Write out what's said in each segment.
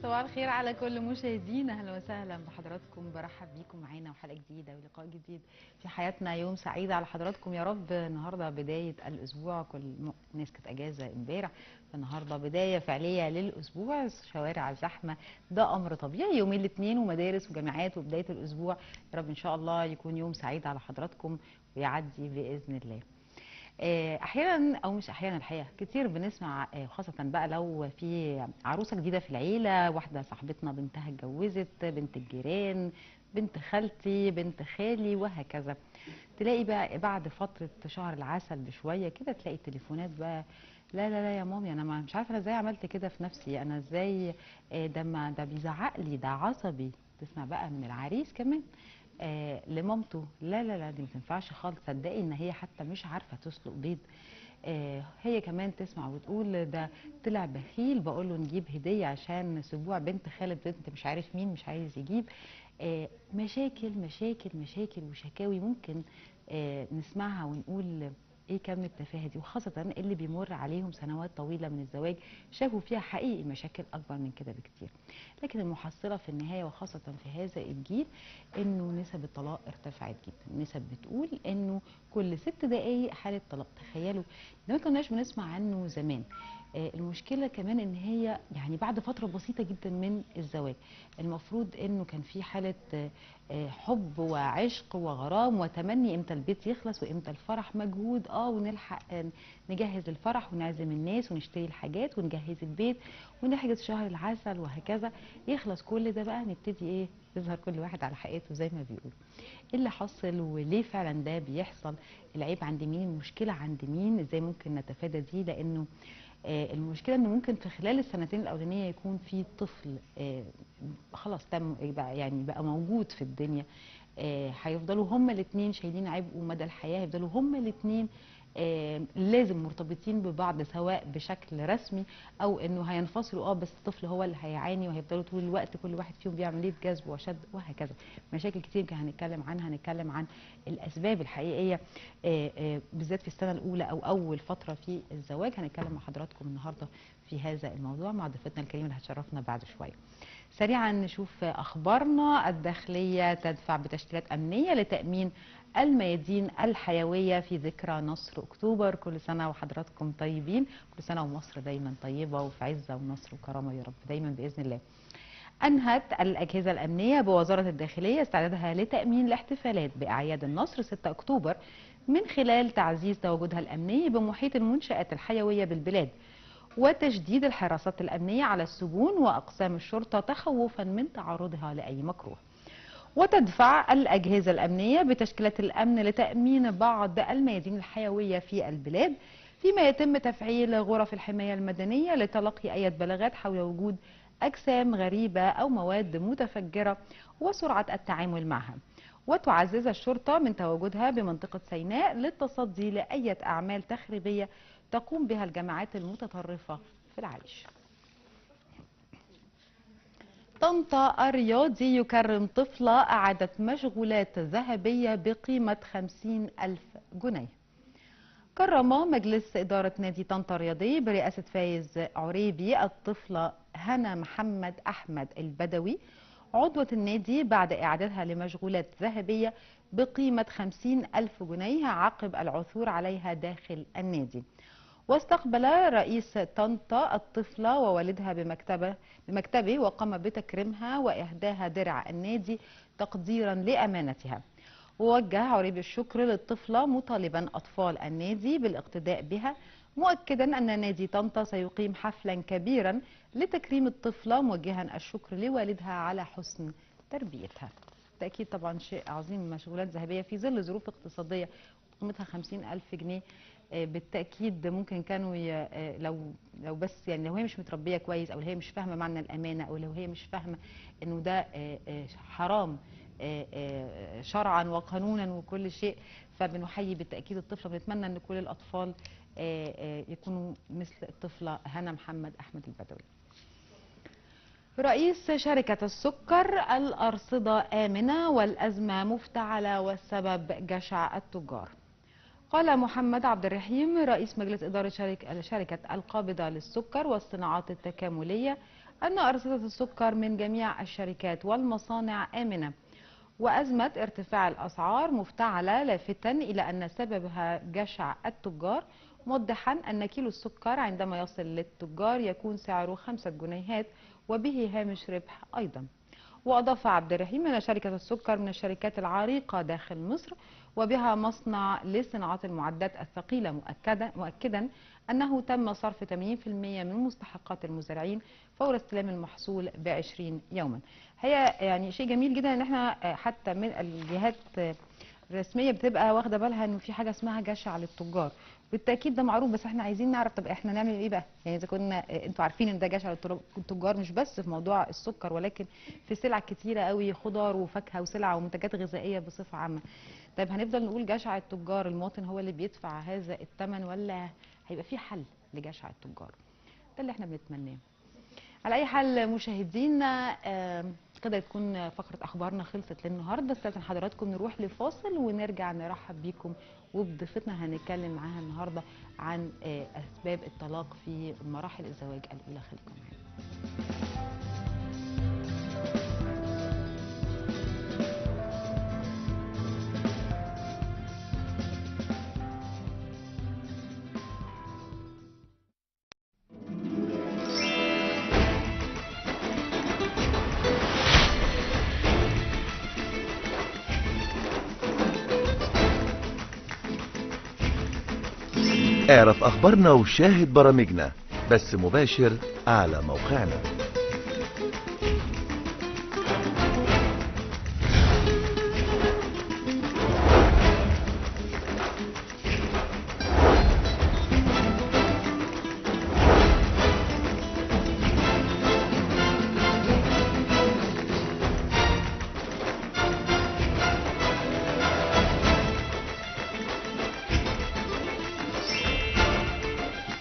صباح الخير على كل مشاهدينا، اهلا وسهلا بحضراتكم، برحب بيكم معانا وحلقه جديده ولقاء جديد في حياتنا. يوم سعيد على حضراتكم يا رب. النهارده بدايه الاسبوع، كل الناس كانت اجازه امبارح، النهارده بدايه فعليه للاسبوع، شوارع زحمه، ده امر طبيعي يوم الاثنين ومدارس وجامعات وبدايه الاسبوع. يا رب ان شاء الله يكون يوم سعيد على حضراتكم ويعدي باذن الله. احيانا او مش احيانا، الحقيقه كتير بنسمع، خاصه بقى لو في عروسه جديده في العيله، واحده صاحبتنا بنتها اتجوزت، بنت الجيران، بنت خالتي، بنت خالي، وهكذا. تلاقي بقى بعد فتره شهر العسل بشويه كده تلاقي التليفونات بقى: لا لا لا يا مامي، انا مش عارفه انا ازاي عملت كده في نفسي، انا ازاي، ده ما ده بيزعق لي، ده عصبي. تسمع بقى من العريس كمان لمامته: لا لا لا، دي ما تنفعش خالص، صدقي ان هي حتى مش عارفه تسلق بيض. هي كمان تسمع وتقول: ده طلع بخيل، بقول له نجيب هديه عشان اسبوع بنت خالد بنت مش عارف مين مش عايز يجيب. مشاكل مشاكل مشاكل وشكاوي ممكن نسمعها ونقول: ايه كم التفاهه دي؟ وخاصه اللي بيمر عليهم سنوات طويله من الزواج شافوا فيها حقيقي مشاكل اكبر من كده بكتير. لكن المحصله في النهايه وخاصه في هذا الجيل انه نسب الطلاق ارتفعت جدا. نسب بتقول انه كل 6 دقائق حاله طلاق. تخيلوا ده ما كناش بنسمع عنه زمان. المشكله كمان ان هي يعني بعد فتره بسيطه جدا من الزواج. المفروض انه كان في حاله حب وعشق وغرام وتمني امتى البيت يخلص وامتى الفرح، مجهود ونلحق نجهز الفرح ونعزم الناس ونشتري الحاجات ونجهز البيت ونحجز شهر العسل وهكذا. يخلص كل ده بقى نبتدي ايه؟ يظهر كل واحد على حقيقته زي ما بيقولوا. ايه اللي حصل وليه فعلا ده بيحصل؟ العيب عند مين؟ المشكله عند مين؟ ازاي ممكن نتفادى دي؟ لانه المشكله انه ممكن في خلال السنتين الاولانيه يكون في طفل خلاص تم بقى، يعني بقى موجود في الدنيا. هيفضلوا هما الاثنين شايلين عبء مدى الحياه، هيفضلوا هما الاثنين لازم مرتبطين ببعض، سواء بشكل رسمي او انه هينفصلوا بس الطفل هو اللي هيعاني، وهيفضلوا طول الوقت كل واحد فيهم بيعمل ايه بجذب وشد وهكذا. مشاكل كتير هنتكلم عنها، هنتكلم عن الاسباب الحقيقيه بالذات في السنه الاولى او اول فتره في الزواج. هنتكلم مع حضراتكم النهارده في هذا الموضوع مع ضيفتنا الكريمه اللي هتشرفنا بعد شويه. سريعا نشوف اخبارنا. الداخليه تدفع بتشكيلات امنيه لتامين الميادين الحيويه في ذكرى نصر اكتوبر. كل سنه وحضراتكم طيبين، كل سنه ومصر دايما طيبه وفي عزه ونصر وكرامه يا رب دايما باذن الله. أنهت الأجهزة الأمنية بوزارة الداخلية استعدادها لتأمين الاحتفالات بأعياد النصر 6 أكتوبر من خلال تعزيز تواجدها الأمني بمحيط المنشآت الحيوية بالبلاد، وتشديد الحراسات الأمنية على السجون وأقسام الشرطة تخوفا من تعرضها لأي مكروه. وتدفع الأجهزة الأمنية بتشكيلات الأمن لتأمين بعض الميادين الحيوية في البلاد، فيما يتم تفعيل غرف الحماية المدنية لتلقي أي بلاغات حول وجود أجسام غريبة أو مواد متفجرة وسرعة التعامل معها. وتعزز الشرطة من تواجدها بمنطقة سيناء للتصدي لأي أعمال تخريبية تقوم بها الجماعات المتطرفة في العريش. طنطا الرياضي يكرم طفلة أعادت مشغولات ذهبية بقيمة 50,000 جنيه. كرم مجلس إدارة نادي طنطا الرياضي برئاسة فايز عريبي الطفلة هنا محمد أحمد البدوي عضوة النادي بعد إعادتها لمشغولات ذهبية بقيمة 50,000 جنيه عقب العثور عليها داخل النادي. واستقبل رئيس طنطا الطفلة ووالدها بمكتبه وقام بتكريمها وإهداها درع النادي تقديرا لأمانتها. ووجه عريب الشكر للطفلة مطالبا أطفال النادي بالاقتداء بها، مؤكدا أن نادي طنطا سيقيم حفلا كبيرا لتكريم الطفلة، موجها الشكر لوالدها على حسن تربيتها. بالتأكيد طبعا شيء عظيم، مشغولات ذهبية في ظل ظروف اقتصادية قيمتها 50,000 جنيه. بالتأكيد ممكن كانوا لو بس يعني لو هي مش متربية كويس، أو هي مش فاهمة معنى الأمانة، أو لو هي مش فاهمة إنه ده حرام شرعا وقانونا وكل شيء، فبنحيي بالتأكيد الطفلة. بنتمنى أن كل الأطفال يكونوا مثل الطفلة هنا محمد أحمد البدوي. رئيس شركة السكر: الأرصدة آمنة والأزمة مفتعلة والسبب جشع التجار. قال محمد عبد الرحيم رئيس مجلس إدارة شركة القابضة للسكر والصناعات التكاملية أن أرصدة السكر من جميع الشركات والمصانع آمنة، وأزمة ارتفاع الأسعار مفتعلة، لافتا إلى أن سببها جشع التجار، موضحا أن كيلو السكر عندما يصل للتجار يكون سعره 5 جنيهات وبه هامش ربح أيضا. وأضاف عبد الرحيم أن شركة السكر من الشركات العريقة داخل مصر، وبها مصنع لصناعة المعدات الثقيلة، مؤكدا أنه تم صرف 80% من مستحقات المزارعين فور استلام المحصول ب20 يوما. هي يعني شيء جميل جدا ان احنا حتى من الجهات الرسميه بتبقى واخده بالها انه في حاجه اسمها جشع للتجار. بالتاكيد ده معروف، بس احنا عايزين نعرف طب احنا نعمل ايه بقى؟ يعني اذا كنا انتوا عارفين ان ده جشع للتجار مش بس في موضوع السكر، ولكن في سلع كتيره قوي، خضار وفاكهه وسلع ومنتجات غذائيه بصفه عامه. طيب هنفضل نقول جشع التجار، المواطن هو اللي بيدفع هذا الثمن، ولا هيبقى في حل لجشع التجار؟ ده اللي احنا بنتمناه. على اي حال مشاهدينا، كده تكون فقره اخبارنا خلصت للنهارده. استاذن حضراتكم نروح لفاصل ونرجع نرحب بيكم وبضيفتنا. هنتكلم معاها النهارده عن اسباب الطلاق في مراحل الزواج الاولى. خليكم معانا. اعرف اخبارنا وشاهد برامجنا بس مباشر على موقعنا.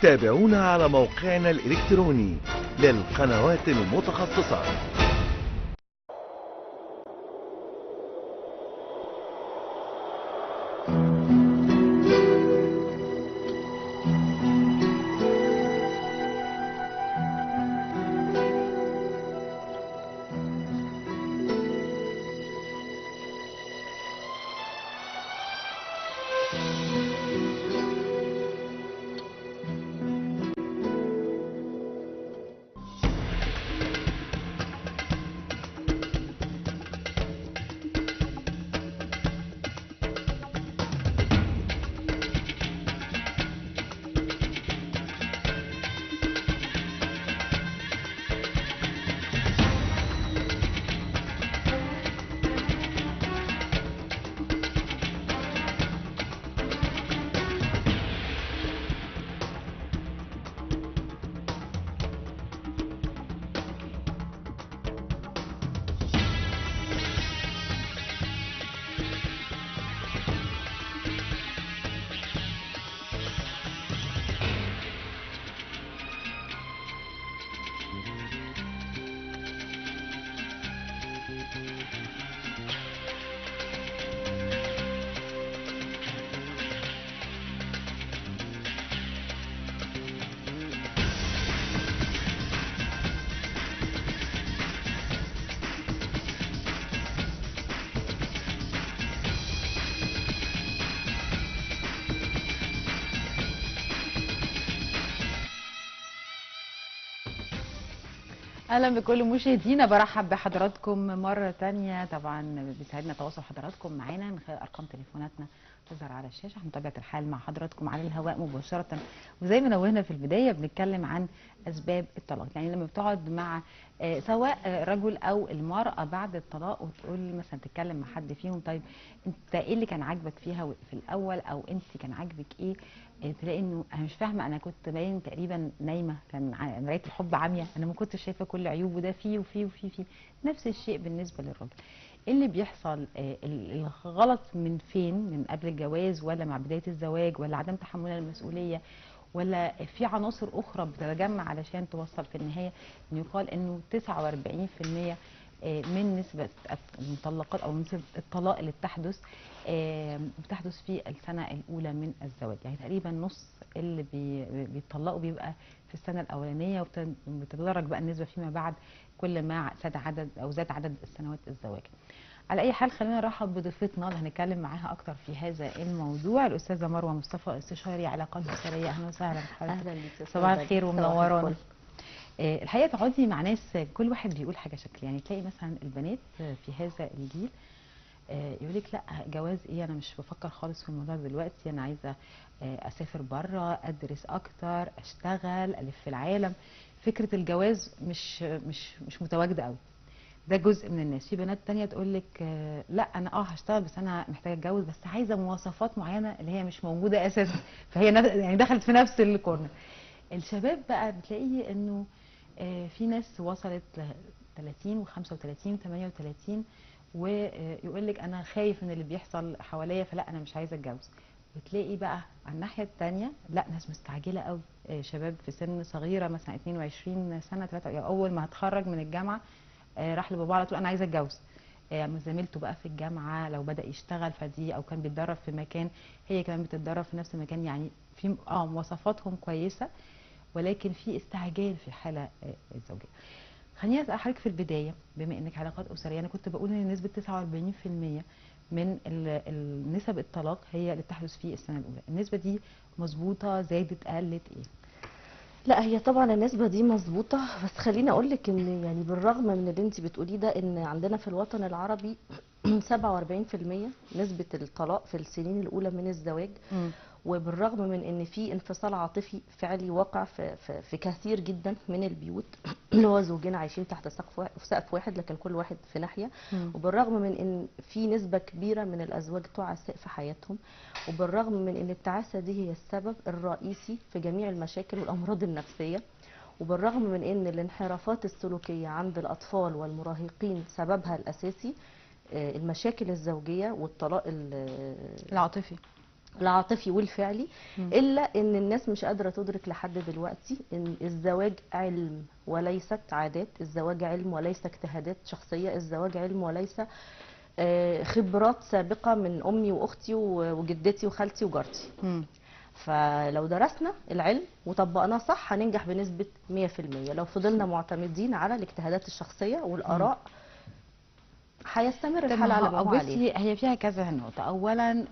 تابعونا على موقعنا الإلكتروني للقنوات المتخصصة. اهلا بكل مشاهدينا، برحب بحضراتكم مره تانية. طبعا بيسعدنا تواصل حضراتكم معانا من خلال ارقام تليفوناتنا تظهر على الشاشه. متابعه الحال مع حضراتكم على الهواء مباشره، وزي ما نوهنا في البدايه بنتكلم عن اسباب الطلاق. يعني لما بتقعد مع سواء الرجل او المراه بعد الطلاق وتقول مثلا تتكلم مع حد فيهم، طيب انت ايه اللي كان عاجبك فيها في الاول، او انت كان عاجبك ايه؟ تلاقي انه انا مش فاهمه، انا كنت باين تقريبا نايمه، كان مرايه الحب عاميه، انا ما كنتش شايفه كل عيوبه، ده فيه وفيه وفيه فيه. نفس الشيء بالنسبه للراجل. ايه اللي بيحصل؟ الغلط من فين؟ من قبل الجواز، ولا مع بدايه الزواج، ولا عدم تحملنا المسؤوليه، ولا في عناصر اخرى بتتجمع علشان توصل في النهايه ان يقال انه 49% من نسبه المطلقات او نسبه الطلاق اللي بتحدث في السنه الاولى من الزواج. يعني تقريبا نص اللي بيطلقوا بيبقى في السنه الاولانيه، وبتتدرج بقى النسبه فيما بعد كل ما زاد عدد السنوات الزواج. على اي حال خلينا نرحب بضيفتنا اللي هنتكلم معاها اكتر في هذا الموضوع، الاستاذه مروه مصطفى، استشاري علاقات اسريه. اهلا وسهلا بحضرتك. اهلا بيك. صباح الخير ومنورانا. الحقيقه تقعدي مع ناس كل واحد بيقول حاجه شكل، يعني تلاقي مثلا البنات في هذا الجيل يقول لك لا جواز ايه، انا مش بفكر خالص في الموضوع دلوقتي، انا عايزه اسافر بره، ادرس اكتر، اشتغل، الف في العالم. فكره الجواز مش متواجده قوي. ده جزء من الناس. في بنات تانية تقول لك لا انا هشتغل بس انا محتاجه اتجوز، بس عايزه مواصفات معينه اللي هي مش موجوده اساسا، فهي يعني دخلت في نفس الكورنر. الشباب بقى بتلاقيه انه في ناس وصلت ل 30 و35 و38 ويقول لك انا خايف من اللي بيحصل حواليا فلا انا مش عايزه اتجوز. وتلاقي بقى على الناحيه الثانيه لا ناس مستعجله قوي، شباب في سن صغيره مثلا 22 سنه 3 اول ما هتخرج من الجامعه راح لبابا على طول انا عايزه اتجوز. زميلته بقى في الجامعه لو بدا يشتغل فدي، او كان بيتدرب في مكان هي كمان بتتدرب في نفس المكان، يعني في مواصفاتهم كويسه ولكن في استعجال في الحاله الزوجيه. خليني اسال حضرتك في البدايه، بما انك علاقات اسريه، انا كنت بقول ان نسبه 49% من النسب الطلاق هي اللي بتحدث في السنه الاولى، النسبه دي مظبوطه، زادت، قلت، ايه؟ لا، هي طبعا النسبة دي مظبوطة، بس خليني اقول لك ان يعني بالرغم من اللي انت بتقوليه ده، ان عندنا في الوطن العربي 47% نسبة الطلاق في السنين الاولى من الزواج. وبالرغم من ان في انفصال عاطفي فعلي واقع في كثير جدا من البيوت اللي هو زوجين عايشين تحت سقف واحد لكن كل واحد في ناحيه. وبالرغم من ان في نسبه كبيره من الازواج تعساء في حياتهم، وبالرغم من ان التعاسه دي هي السبب الرئيسي في جميع المشاكل والامراض النفسيه، وبالرغم من ان الانحرافات السلوكيه عند الاطفال والمراهقين سببها الاساسي المشاكل الزوجيه والطلاق العاطفي والفعلي، الا ان الناس مش قادره تدرك لحد دلوقتي ان الزواج علم وليست عادات، الزواج علم وليس اجتهادات شخصيه، الزواج علم وليس خبرات سابقه من امي واختي وجدتي وخالتي وجارتي. فلو درسنا العلم وطبقناه صح هننجح بنسبه 100%. لو فضلنا معتمدين على الاجتهادات الشخصيه والاراء هيستمر الحال على ما هو عليه. هي فيها كذا نقطة. أولا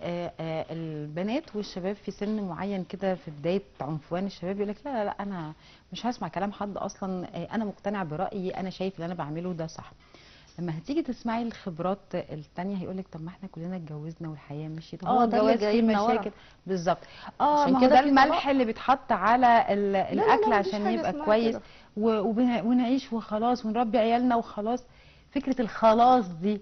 البنات والشباب في سن معين كده في بداية عنفوان الشباب يقول لك لا لا لا أنا مش هسمع كلام حد أصلا، أنا مقتنع برأيي، أنا شايف اللي أنا بعمله ده صح. لما هتيجي تسمعي الخبرات التانية هيقول لك طب ما احنا كلنا اتجوزنا والحياة مشيت، هو الجواز فيه مشاكل بالظبط. ما هو ده الملح اللي بيتحط على الأكل عشان يبقى كويس ونعيش وخلاص ونربي عيالنا وخلاص. فكرة الخلاص دي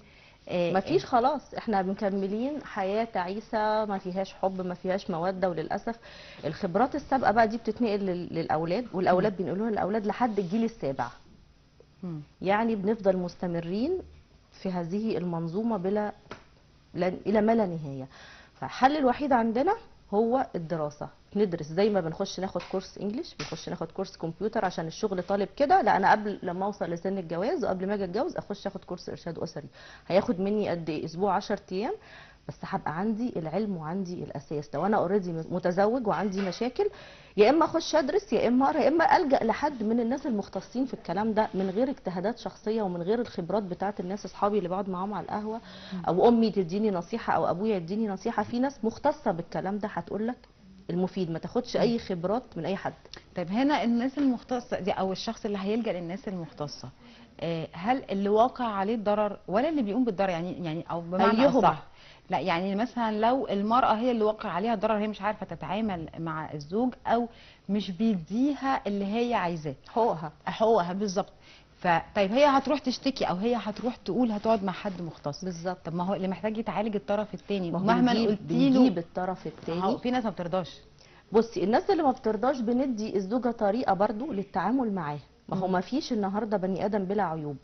مفيش خلاص، احنا مكملين حياة تعيسة ما فيهاش حب ما فيهاش مودة. وللأسف الخبرات السابقة بقى دي بتتنقل للأولاد، والأولاد بينقلوها للأولاد لحد الجيل السابع. يعني بنفضل مستمرين في هذه المنظومة إلى ما لا نهاية. فالحل الوحيد عندنا هو الدراسة. ندرس زي ما بنخش ناخد كورس انجليش، بنخش ناخد كورس كمبيوتر عشان الشغل طالب كده، لا انا قبل لما اوصل لسن الجواز وقبل ما اجي اتجوز اخش اخد كورس ارشاد اسري. هياخد مني قد ايه؟ اسبوع 10 ايام، بس هبقى عندي العلم وعندي الاساس. لو انا اوريدي متزوج وعندي مشاكل، يا اما اخش ادرس يا اما اقرا يا اما الجا لحد من الناس المختصين في الكلام ده، من غير اجتهادات شخصيه ومن غير الخبرات بتاعه الناس اصحابي اللي بقعد معاهم على القهوه، او امي تديني نصيحه او ابويا يديني نصيحه. في ناس مختصه بالكلام ده هتقول لك المفيد، ما تاخدش اي خبرات من اي حد. طيب هنا الناس المختصه دي او الشخص اللي هيلجا للناس المختصه، هل اللي واقع عليه الضرر ولا اللي بيقوم بالضرر؟ يعني او بمعنى اصح، لا يعني مثلا لو المراه هي اللي واقع عليها الضرر، هي مش عارفه تتعامل مع الزوج او مش بيديها اللي هي عايزاه، حقوقها بالظبط. فطيب هي هتروح تشتكي او هي هتروح تقول هتقعد مع حد مختص بالظبط. طب ما هو اللي محتاج يتعالج الطرف الثاني، مهما قلتي له بنجيب الطرف الثاني. في ناس ما بترضاش. بصي الناس اللي ما بترضاش بندي الزوجه طريقه برضو للتعامل معاه. ما هو ما فيش النهارده بني ادم بلا عيوب،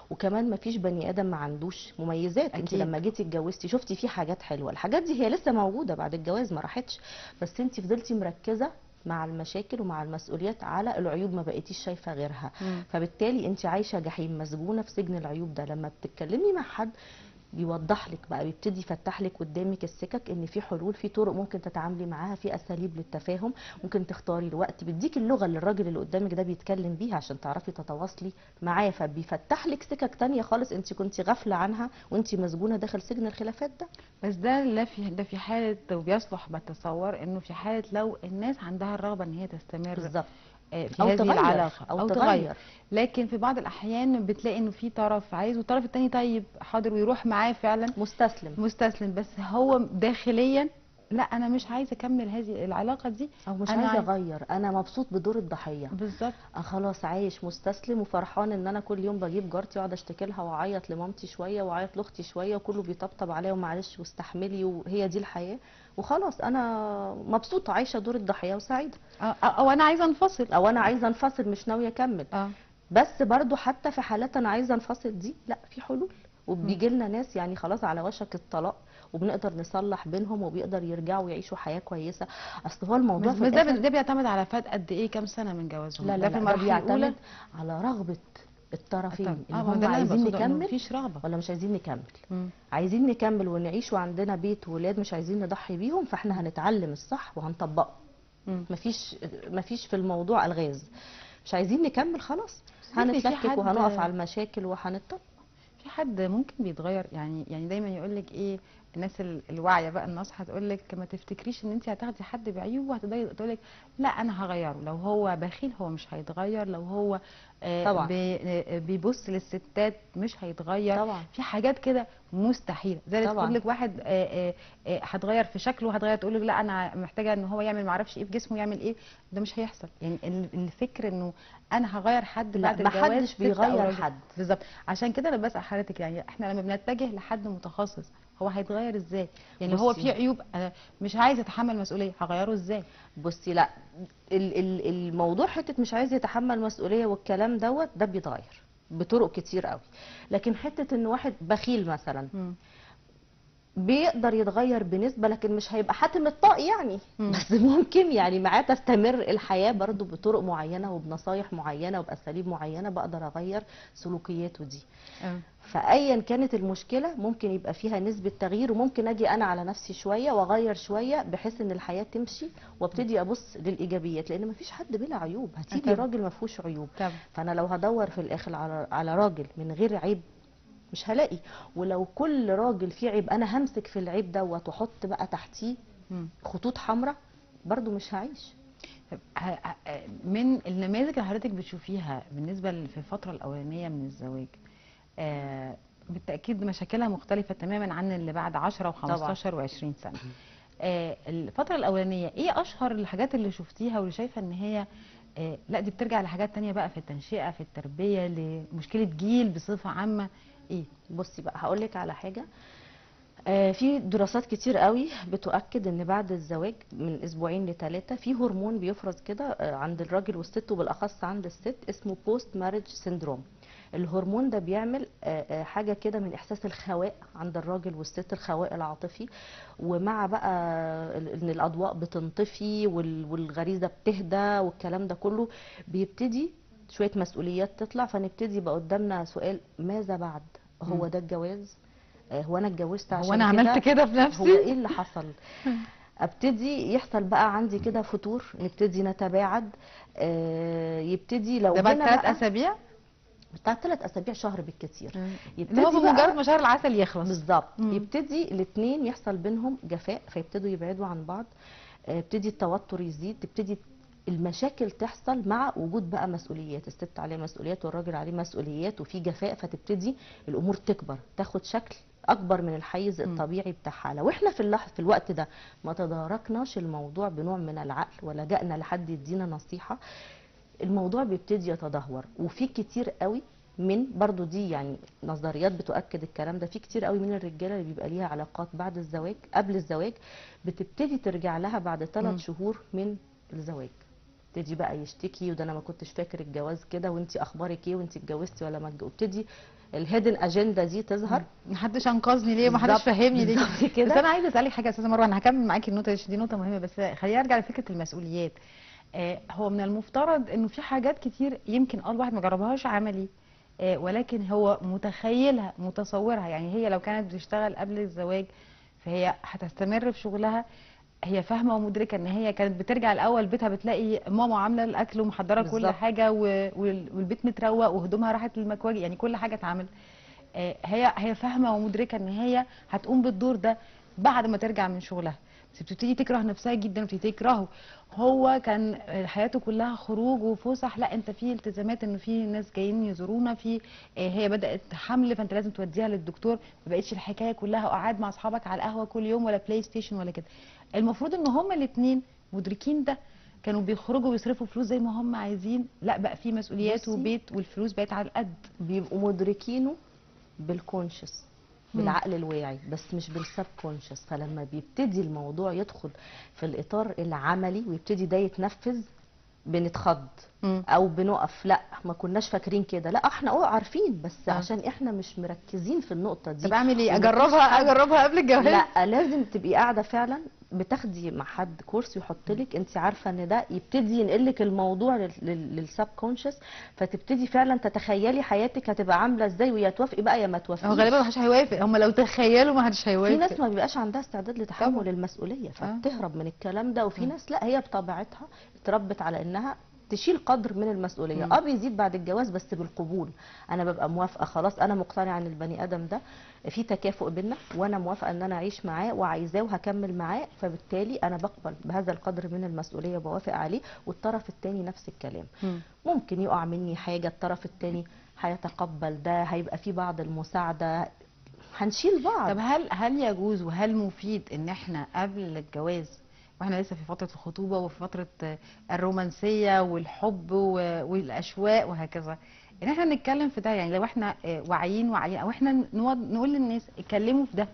وكمان ما فيش بني ادم ما عندوش مميزات. انت لما جيتي اتجوزتي شفتي فيه حاجات حلوه، الحاجات دي هي لسه موجوده بعد الجواز ما راحتش، بس انت فضلتي مركزه مع المشاكل ومع المسؤوليات على العيوب، ما بقيتيش شايفه غيرها. فبالتالي انت عايشه جحيم، مسجونه في سجن العيوب ده. لما بتتكلمي مع حد بيوضح لك بقى، بيبتدي يفتح لك قدامك السكك، ان في حلول، في طرق ممكن تتعاملي معاها، في اساليب للتفاهم، ممكن تختاري الوقت، بيديك اللغه اللي الراجل اللي قدامك ده بيتكلم بيها عشان تعرفي تتواصلي معاه. فبيفتح لك سكك تانية خالص انت كنت غافله عنها وانت مسجونه داخل سجن الخلافات ده. بس ده في حاله، وبيصلح بتصور انه في حاله لو الناس عندها الرغبه ان هي تستمر بالظبط. في او هذه تغير العلاقه او او تغير. لكن في بعض الاحيان بتلاقي انه في طرف عايز والطرف التاني طيب حاضر ويروح معاه فعلا مستسلم. مستسلم، بس هو داخليا لا انا مش عايزه اكمل هذه العلاقه دي، او مش انا عايزه اغير، انا مبسوط بدور الضحيه. بالظبط. خلاص عايش مستسلم وفرحان ان انا كل يوم بجيب جارتي واقعد اشتكي لها واعيط لمامتي شويه واعيط لاختي شويه وكله بيطبطب عليا ومعلش واستحملي وهي دي الحياه وخلاص، انا مبسوطه عايشه دور الضحيه وسعيده. او انا عايزه انفصل، او انا عايزه انفصل مش ناويه اكمل. بس برضو حتى في حالات انا عايزه انفصل دي لا، في حلول. وبيجي لنا ناس يعني خلاص على وشك الطلاق وبنقدر نصلح بينهم وبيقدر يرجعوا يعيشوا حياه كويسه. اصل هو الموضوع بس في الاخر ده بيعتمد على فات قد ايه، كام سنه من جوازهم؟ لا لا ده في لا، ده المرحله الاولى بيعتمد على رغبه الطرفين، ان ما ده هم اللي أنا عايزين بقصده، إنه نكمل مفيش رغبه ولا مش عايزين نكمل. عايزين نكمل ونعيش وعندنا بيت وولاد مش عايزين نضحي بيهم، فاحنا هنتعلم الصح وهنطبقه. مفيش في الموضوع الغاز. مش عايزين نكمل خلاص، هنتلكك وهنقف على المشاكل وهنطبق. في حد ممكن بيتغير، يعني دايما يقول لك ايه، الناس الواعيه بقى الناصحه تقول لك ما تفتكريش ان انت هتاخدي حد بعيوبه وهتقدري تقول لك لا انا هغيره. لو هو بخيل هو مش هيتغير، لو هو طبعا بيبص للستات مش هيتغير. طبعا في حاجات كده مستحيله، زي تقول لك واحد هتغير في شكله، هتغير تقول لك لا انا محتاجه ان هو يعمل معرفش ايه في جسمه، يعمل ايه. ده مش هيحصل. يعني الفكر انه انا هغير حد بعد الجواز، ما حدش بيغير حد. بالظبط. عشان كده انا بسال حضرتك، يعني احنا لما بنتجه لحد متخصص هو هيتغير ازاي؟ يعني لو هو فيه عيوب انا مش عايز اتحمل مسؤوليه، هغيره ازاي؟ بصي لا، الموضوع حته مش عايز يتحمل مسؤوليه والكلام ده بيتغير بطرق كتير قوي. لكن حته ان واحد بخيل مثلا بيقدر يتغير بنسبة، لكن مش هيبقى حاتم الطاق يعني. بس ممكن يعني معاه تستمر الحياة برضو بطرق معينة وبنصايح معينة وبأساليب معينة بقدر أغير سلوكياته دي. فأيا كانت المشكلة ممكن يبقى فيها نسبة تغيير، وممكن أجي أنا على نفسي شوية وأغير شوية بحيث إن الحياة تمشي وابتدي أبص للإيجابيات، لأن مفيش حد بلا عيوب. هتيجي راجل مفهوش عيوب، فأنا لو هدور في الآخر على راجل من غير عيب مش هلاقي. ولو كل راجل فيه عيب انا همسك في العيب دوت واحط بقى تحتيه خطوط حمراء، برضو مش هعيش. من النماذج اللي حضرتك بتشوفيها بالنسبه في الفتره الاولانيه من الزواج، بالتاكيد مشاكلها مختلفه تماما عن اللي بعد 10 و15 و20 سنه. الفتره الاولانيه ايه اشهر الحاجات اللي شفتيها واللي شايفه ان هي لا دي بترجع لحاجات تانية بقى في التنشئه، في التربيه، لمشكله جيل بصفه عامه؟ ايه؟ بصي بقى هقولك على حاجه. في دراسات كتير قوي بتؤكد ان بعد الزواج من اسبوعين ل3 في هرمون بيفرز كده عند الراجل والست، وبالاخص عند الست، اسمه بوست ماريج سيندروم. الهرمون ده بيعمل حاجه كده من احساس الخواء عند الراجل والست، الخواء العاطفي، ومع بقى ان الاضواء بتنطفي والغريزه بتهدى والكلام ده كله، بيبتدي شويه مسؤوليات تطلع، فنبتدي يبقى قدامنا سؤال: ماذا بعد؟ هو ده الجواز؟ هو انا اتجوزت عشان هو انا عملت كده في نفسي؟ هو ايه اللي حصل؟ ابتدي يحصل بقى عندي كده فتور، نبتدي نتباعد. يبتدي لو ده بعد 3 اسابيع، بتاع 3 اسابيع، شهر بالكتير. يبتدي هو بمجرد ما شهر العسل يخلص بالظبط يبتدي الاثنين يحصل بينهم جفاء، فيبتدوا يبعدوا عن بعض. يبتدي التوتر يزيد، تبتدي المشاكل تحصل مع وجود بقى مسؤوليات، الست عليه مسؤوليات والراجل عليه مسؤوليات وفي جفاء، فتبتدي الامور تكبر تاخد شكل اكبر من الحيز الطبيعي بتاعها. لو احنا في الوقت ده ما تداركناش الموضوع بنوع من العقل ولا جأنا لحد يدينا نصيحة، الموضوع بيبتدي يتدهور. وفي كتير قوي من برضو دي يعني نظريات بتؤكد الكلام ده، في كتير قوي من الرجاله اللي بيبقى ليها علاقات بعد الزواج قبل الزواج بتبتدي ترجع لها بعد 3 شهور من الزواج، تبتدي بقى يشتكي: وده انا ما كنتش فاكر الجواز كده، وانت اخبارك ايه، وانت اتجوزتي ولا ما اتجوزتي. الهيدن اجنده دي تظهر. محدش انقذني ليه، محدش فهمني ليه كده. بس انا عايزه اسالك حاجه يا استاذه مروه، انا هكمل معاكي النقطه دي نقطه مهمه، بس خلينا ارجع لفكره المسؤوليات. هو من المفترض انه في حاجات كتير يمكن الواحد ما جربهاش عملي، ولكن هو متخيلها متصورها. يعني هي لو كانت بتشتغل قبل الزواج فهي هتستمر في شغلها، هي فاهمه ومدركه ان هي كانت بترجع الاول بيتها بتلاقي ماما عامله الاكل ومحضره كل بالظبط. حاجه والبيت متروق وهدومها راحت للمكواجي، يعني كل حاجه اتعمل. هي فاهمه ومدركه ان هي هتقوم بالدور ده بعد ما ترجع من شغلها، بس بتبتدي تكره نفسها جدا وبتبتدي تكرهه. هو كان حياته كلها خروج وفسح، لا انت في التزامات، انه في ناس جايين يزورونا، في هي بدات حمل فانت لازم توديها للدكتور، ما بقتش الحكايه كلها قعاد مع اصحابك على القهوه كل يوم ولا بلاي ستيشن ولا كده. المفروض ان هما الاثنين مدركين ده، كانوا بيخرجوا ويصرفوا فلوس زي ما هم عايزين، لا بقى في مسؤوليات بصي، وبيت والفلوس بقت على القد. بيبقوا مدركينه بالكونشس، بالعقل الواعي، بس مش بالسب كونشس. فلما بيبتدي الموضوع يدخل في الاطار العملي ويبتدي ده يتنفذ، بنتخض او بنقف، لا ما كناش فاكرين كده، لا احنا عارفين، بس عشان احنا مش مركزين في النقطه دي. طب اعمل ايه؟ ومفيش اجربها حد- اجربها قبل الجواز؟ لا، لازم تبقي قاعده فعلا بتاخدي مع حد كورس يحط لك، انت عارفه ان ده يبتدي ينقلك الموضوع للسب كونشس، فتبتدي فعلا تتخيلي حياتك هتبقى عامله ازاي، ويا توافقي بقى يا ما هو توافقيش. غالبا ما حدش هيوافق، هم لو تخيلوا ما حدش هيوافق. في ناس ما بيبقاش عندها استعداد لتحمل طبعا. المسؤوليه فبتهرب من الكلام ده، وفي ناس لا، هي بطبيعتها اتربت على انها تشيل قدر من المسؤوليه. بيزيد بعد الجواز بس بالقبول، انا ببقى موافقه خلاص، انا مقتنعه ان البني ادم ده في تكافؤ بينا، وانا موافقه ان انا اعيش معاه وعايزاه وهكمل معاه، فبالتالي انا بقبل بهذا القدر من المسؤوليه وبوافق عليه، والطرف الثاني نفس الكلام. ممكن يقع مني حاجه، الطرف الثاني هيتقبل ده، هيبقى في بعض المساعده، هنشيل بعض. طب هل يجوز وهل مفيد ان احنا قبل الجواز واحنا لسه في فتره الخطوبه وفي فتره الرومانسيه والحب والاشواق وهكذا، ان احنا نتكلم في ده؟ يعني لو احنا واعيين او احنا نقول للناس اتكلموا في ده،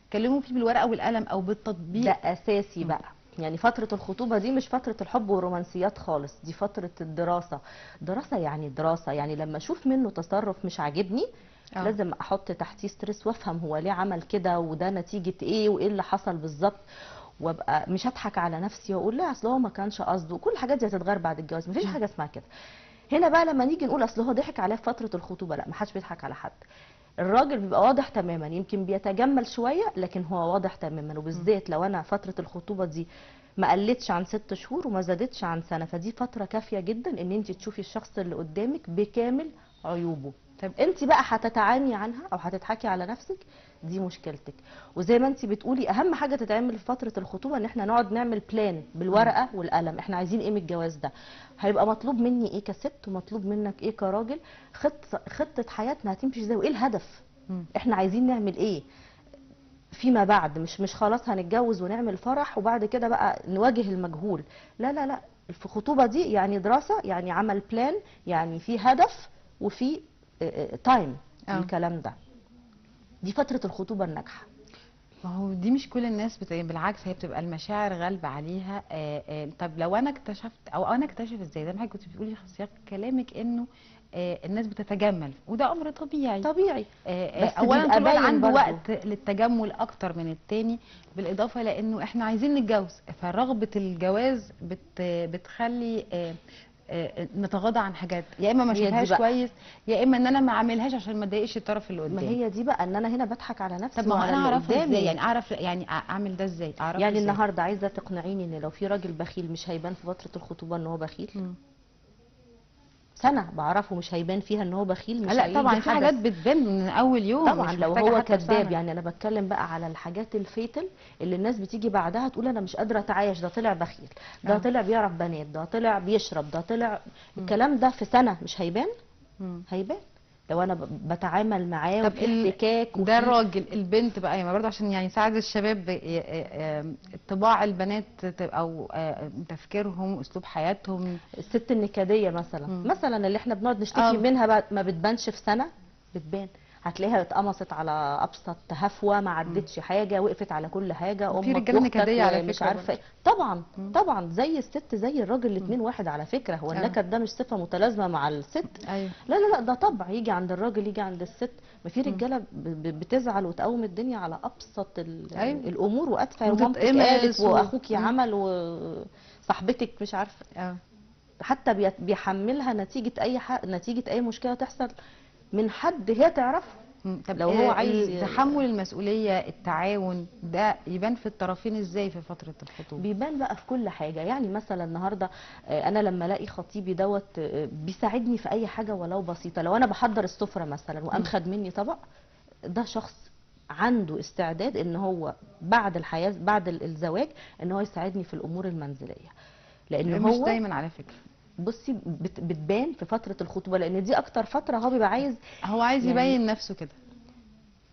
اتكلموا فيه بالورقه والقلم او بالتطبيق. ده اساسي بقى. يعني فترة الخطوبة دي مش فترة الحب والرومانسيات خالص، دي فترة الدراسة. دراسة يعني دراسة، يعني لما اشوف منه تصرف مش عاجبني لازم احط تحتيه ستريس وافهم هو ليه عمل كده، وده نتيجة ايه، وايه اللي حصل بالظبط، وابقى مش هضحك على نفسي واقول لا اصل هو ما كانش قصده، وكل الحاجات دي هتتغير بعد الجواز، مفيش حاجة اسمها كده. هنا بقى لما نيجي نقول اصل هو ضحك عليا في فترة الخطوبة، لا، ما حدش بيضحك على حد. الراجل بيبقى واضح تماما، يمكن بيتجمل شويه لكن هو واضح تماما، وبالذات لو انا فتره الخطوبه دي ما قلتش عن 6 شهور وما زادتش عن سنه، فدي فتره كافيه جدا ان انت تشوفي الشخص اللي قدامك بكامل عيوبه. طب انت بقى هتتعاني عنها او هتضحكي على نفسك، دي مشكلتك. وزي ما انت بتقولي، اهم حاجه تتعمل في فتره الخطوبه ان احنا نقعد نعمل بلان بالورقه والقلم، احنا عايزين ايه من الجواز ده، هيبقى مطلوب مني ايه كست ومطلوب منك ايه كراجل، خطه حياتنا هتمشي ازاي وايه الهدف، احنا عايزين نعمل ايه فيما بعد. مش خلاص هنتجوز ونعمل فرح وبعد كده بقى نواجه المجهول، لا لا لا. الخطوبه دي يعني دراسه، يعني عمل بلان، يعني في هدف وفي تايم الكلام ده. دي فتره الخطوبه الناجحه. ما هو دي مش كل الناس بالعكس، هي بتبقى المشاعر غالبه عليها. طب لو انا اكتشفت او انا اكتشف ازاي، زي ما حضرتك كنت بتقولي في سياق كلامك انه الناس بتتجمل وده امر طبيعي طبيعي، بس اولا كل واحد عنده برضو وقت للتجمل اكتر من التاني، بالاضافه لانه احنا عايزين نتجوز، فرغبه الجواز بتخلي نتغاضى عن حاجات، يا اما ما اشوفهاش كويس، يا اما ان انا ما اعملهاش عشان ما اضايقش الطرف اللي قدامي. ما هي دي بقى ان انا هنا بضحك على نفسي. طب ما انا اعرفها ازاي؟ يعني اعرف، يعني اعمل ده ازاي؟ اعرف يعني إزاي؟ النهارده عايزه تقنعيني ان لو في راجل بخيل مش هيبان في فتره الخطوبه ان هو بخيل؟ سنه بعرفه مش هيبان فيها ان هو بخيل، مش لا طبعا في حاجات بتبان من اول يوم طبعا لو هو كذاب. يعني انا بتكلم بقى على الحاجات الفيتل اللي الناس بتيجي بعدها تقول انا مش قادره اتعايش، ده طلع بخيل، ده طلع بيعرف بنات، ده طلع بيشرب، ده طلع الكلام ده في سنه مش هيبان. هيبان لو انا بتعامل معاه وفي احتكاك. ده الراجل، البنت بقى يعني برضه عشان يعني يساعد الشباب، طباع البنات او تفكيرهم، اسلوب حياتهم. الست النكديه مثلا اللي احنا بنقعد نشتكي منها ما بتبانش في سنه، بتبان. هتلاقيها اتقمصت على ابسط هفوه، ما عدتش حاجه، وقفت على كل حاجه، في رجاله نكديه على فكره مش عارفه طبعا. طبعا زي الست زي الراجل، الاثنين واحد على فكره. هو النكد ده مش صفه متلازمه مع الست. أيوه. لا لا لا، ده طبع يجي عند الراجل يجي عند الست. ما في رجاله بتزعل وتقوم الدنيا على ابسط أيوه. الامور، وادفع ومامتك قالت واخوكي عمل وصاحبتك مش عارفه. حتى بيحملها نتيجه اي مشكله تحصل من حد هي تعرفه. طب لو هو عايز تحمل المسؤوليه، التعاون ده يبان في الطرفين ازاي في فتره الخطوبه؟ بيبان بقى في كل حاجه. يعني مثلا النهارده انا لما الاقي خطيبي دوت بيساعدني في اي حاجه ولو بسيطه، لو انا بحضر السفره مثلا وقام خد مني طبق، ده شخص عنده استعداد ان هو بعد الحياه بعد الزواج ان هو يساعدني في الامور المنزليه، لان مش هو دايما على فكره. بصي بتبان في فتره الخطوبه، لان دي اكتر فتره هو بيبقى عايز يعني يبين نفسه كده،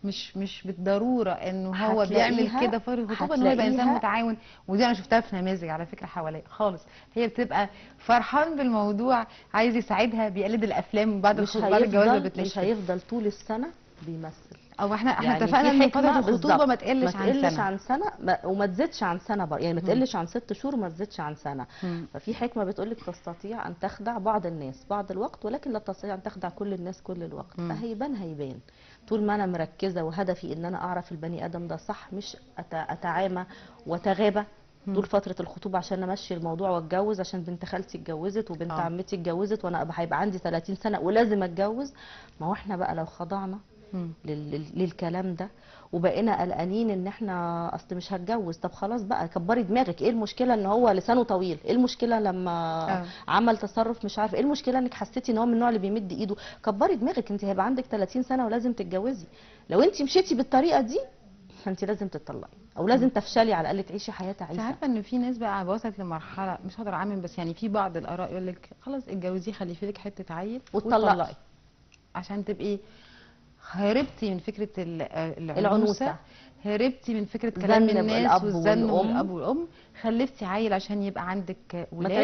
مش بالضروره انه هو بيعمل كده في الخطوبه ان هو يبقى انسان متعاون. ودي انا شفتها في نماذج على فكره حواليا خالص، هي بتبقى فرحان بالموضوع، عايز يساعدها، بيقلد الافلام بعد بعد الجواز ما بتلاقيش. مش هيفضل طول السنه بيمثل. او احنا يعني اتفقنا ان فتره الخطوبه ما تقلش عن سنه وما تزيدش عن سنه يعني ما تقلش عن 6 شهور وما تزيدش عن سنه. ففي حكمه بتقول لك تستطيع ان تخدع بعض الناس بعض الوقت، ولكن لا تستطيع ان تخدع كل الناس كل الوقت. فهيبان طول ما انا مركزه وهدفي ان انا اعرف البني ادم ده صح، مش اتعامى واتغابى طول فتره الخطوبه عشان امشي الموضوع واتجوز عشان بنت خالتي اتجوزت وبنت عمتي اتجوزت وانا هيبقى عندي 30 سنه ولازم اتجوز. ما هو احنا بقى لو خضعنا للكلام ده وبقينا قلقانين ان احنا اصل مش هتجوز، طب خلاص بقى كبري دماغك. ايه المشكله ان هو لسانه طويل؟ ايه المشكله لما عمل تصرف مش عارف؟ ايه المشكله انك حسيتي ان هو من النوع اللي بيمد ايده؟ كبري دماغك، انت هيبقى عندك 30 سنه ولازم تتجوزي. لو انت مشيتي بالطريقه دي فانت لازم تطلقي او لازم تفشلي على الاقل تعيشي حياه تعيسه. عارفه ان في ناس بقى وصلت لمرحله، مش هقدر اعمم، بس يعني في بعض الاراء يقول لك خلاص اتجوزيه خليفي لك حته عيل وتطلقي عشان تبقي هربتي من فكره العنوسه، هربتي من فكره كلام الناس والزن والاب والام، خلفتي عيل عشان يبقى عندك ولاد، ما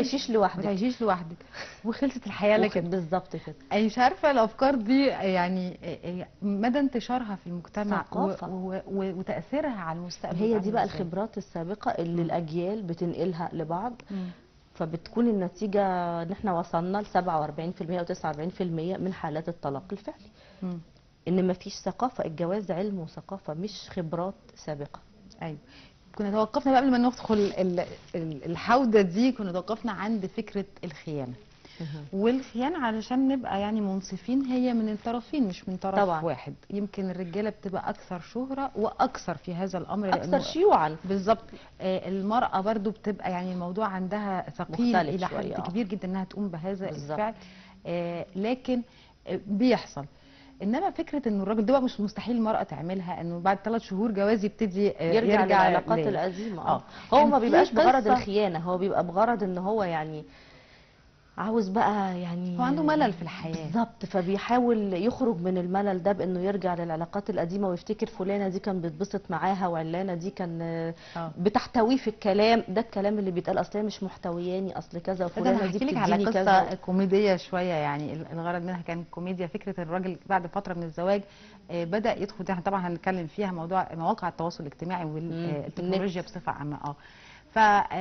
تعيشيش لوحدك وخلصت الحياه لك بالظبط كده. انا مش عارفه الافكار دي يعني مدى انتشارها في المجتمع وتاثيرها على المستقبل. هي دي بقى الخبرات السابقه اللي الاجيال بتنقلها لبعض. فبتكون النتيجه ان احنا وصلنا ل 47% او 49% من حالات الطلاق الفعلي. ان مفيش ثقافه. الجواز علم وثقافه مش خبرات سابقه. ايوه. كنا توقفنا بقى قبل ما ندخل الحوضه دي، كنا توقفنا عند فكره الخيانه. والخيانه علشان نبقى يعني منصفين هي من الطرفين مش من طرف طبعا. واحد. يمكن الرجاله بتبقى اكثر شهره واكثر في هذا الامر اكثر شيوعا. بالظبط. المراه برضو بتبقى يعني الموضوع عندها ثقيل الى حد كبير جدا انها تقوم بهذا الفعل. لكن بيحصل. انما فكره انه الراجل ده بقى مش مستحيل المراه تعملها، انه بعد 3 شهور جواز يبتدي يرجع للعلاقات القديمه. هو ما بيبقاش بغرض الخيانه، هو بيبقى بغرض ان هو يعني عاوز بقى يعني هو عنده ملل في الحياه. بالظبط. فبيحاول يخرج من الملل ده بانه يرجع للعلاقات القديمه ويفتكر فلانه دي كان بيتبسط معاها وعلانه دي كان بتحتويه في الكلام ده. الكلام اللي بيتقال اصلا مش محتوياني، اصل كذا وفلانه دي بتديني كذا. على قصه كوميديه شويه، يعني الغرض منها كان كوميديا. فكره الراجل بعد فتره من الزواج بدا يدخل، احنا طبعا هنتكلم فيها موضوع مواقع التواصل الاجتماعي والتكنولوجيا بصفه عامه.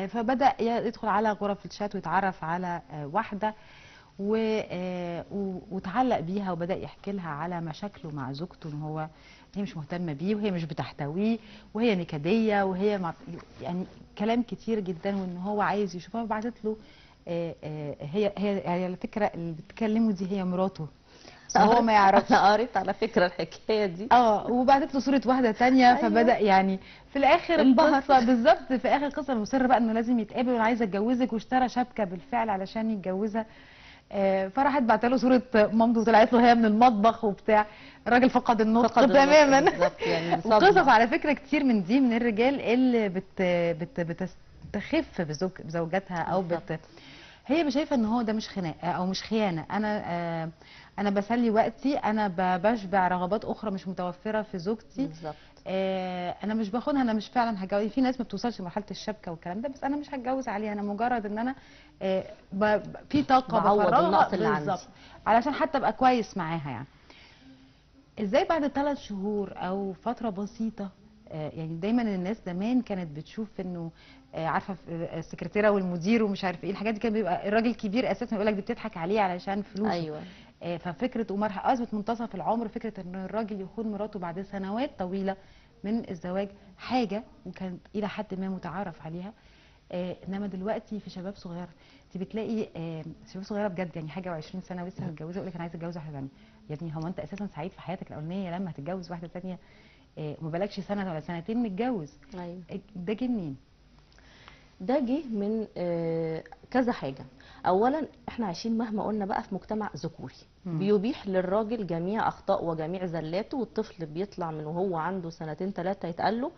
فبدأ يدخل على غرف الشات ويتعرف على واحدة وتعلق بيها، وبدأ يحكي لها على مشاكله مع زوجته، ان هي مش مهتمة بيه وهي مش بتحتويه وهي نكدية وهي يعني كلام كتير جدا، وان هو عايز يشوفها. وبعتت له هي على فكرة اللي بتكلمه دي هي مراته، هو ما يعرفش. انا قريت على فكره الحكايه دي. وبعتت له صوره واحده ثانيه. أيوة. فبدا يعني في الاخر القصه بالظبط، في اخر القصه مصر بقى انه لازم يتقابل وانا عايزه اتجوزك، واشترى شبكه بالفعل علشان يتجوزها. فراحت بعت له صوره مامته وطلعت له هي من المطبخ وبتاع. الراجل فقد النطق تماما. يعني وقصص على فكره كتير من دي من الرجال اللي بتستخف بزوجاتها او هي شايفه ان هو ده مش خناقه او مش خيانه. انا بسلي وقتي، انا بشبع رغبات اخرى مش متوفره في زوجتي. بالظبط. انا مش باخدها، انا مش فعلا هتجوز. في ناس ما بتوصلش لمرحله الشبكه والكلام ده، بس انا مش هتجوز عليها. انا مجرد ان انا في طاقه بفرغها بالظبط علشان حتى ابقى كويس معاها. يعني ازاي بعد 3 شهور او فتره بسيطه، يعني دايما الناس زمان كانت بتشوف انه عارفه السكرتيره والمدير ومش عارف ايه الحاجات دي، كان بيبقى الراجل كبير اساسا يقول لك دي بتضحك عليه علشان فلوسه. ايوه. ففكره ومرحله اثبت منتصف العمر، فكره ان الراجل يخون مراته بعد سنوات طويله من الزواج حاجه وكانت الى حد ما متعارف عليها. انما دلوقتي في شباب صغيره، انت بتلاقي شباب صغيره بجد يعني حاجه و20 سنه ولسه متجوزه يقول لك انا عايزه اتجوز واحده ثانيه. يا ابني هو انت اساسا سعيد في حياتك الاولانيه لما هتتجوز واحده ثانيه؟ وما بالكش سنه ولا سنتين متجوز. ايوه. ده جه منين؟ ده جه من كذا حاجة. أولا احنا عايشين مهما قلنا بقى في مجتمع ذكوري بيبيح للراجل جميع أخطاء وجميع زلاته، والطفل بيطلع من وهو عنده سنتين 3 يتقال له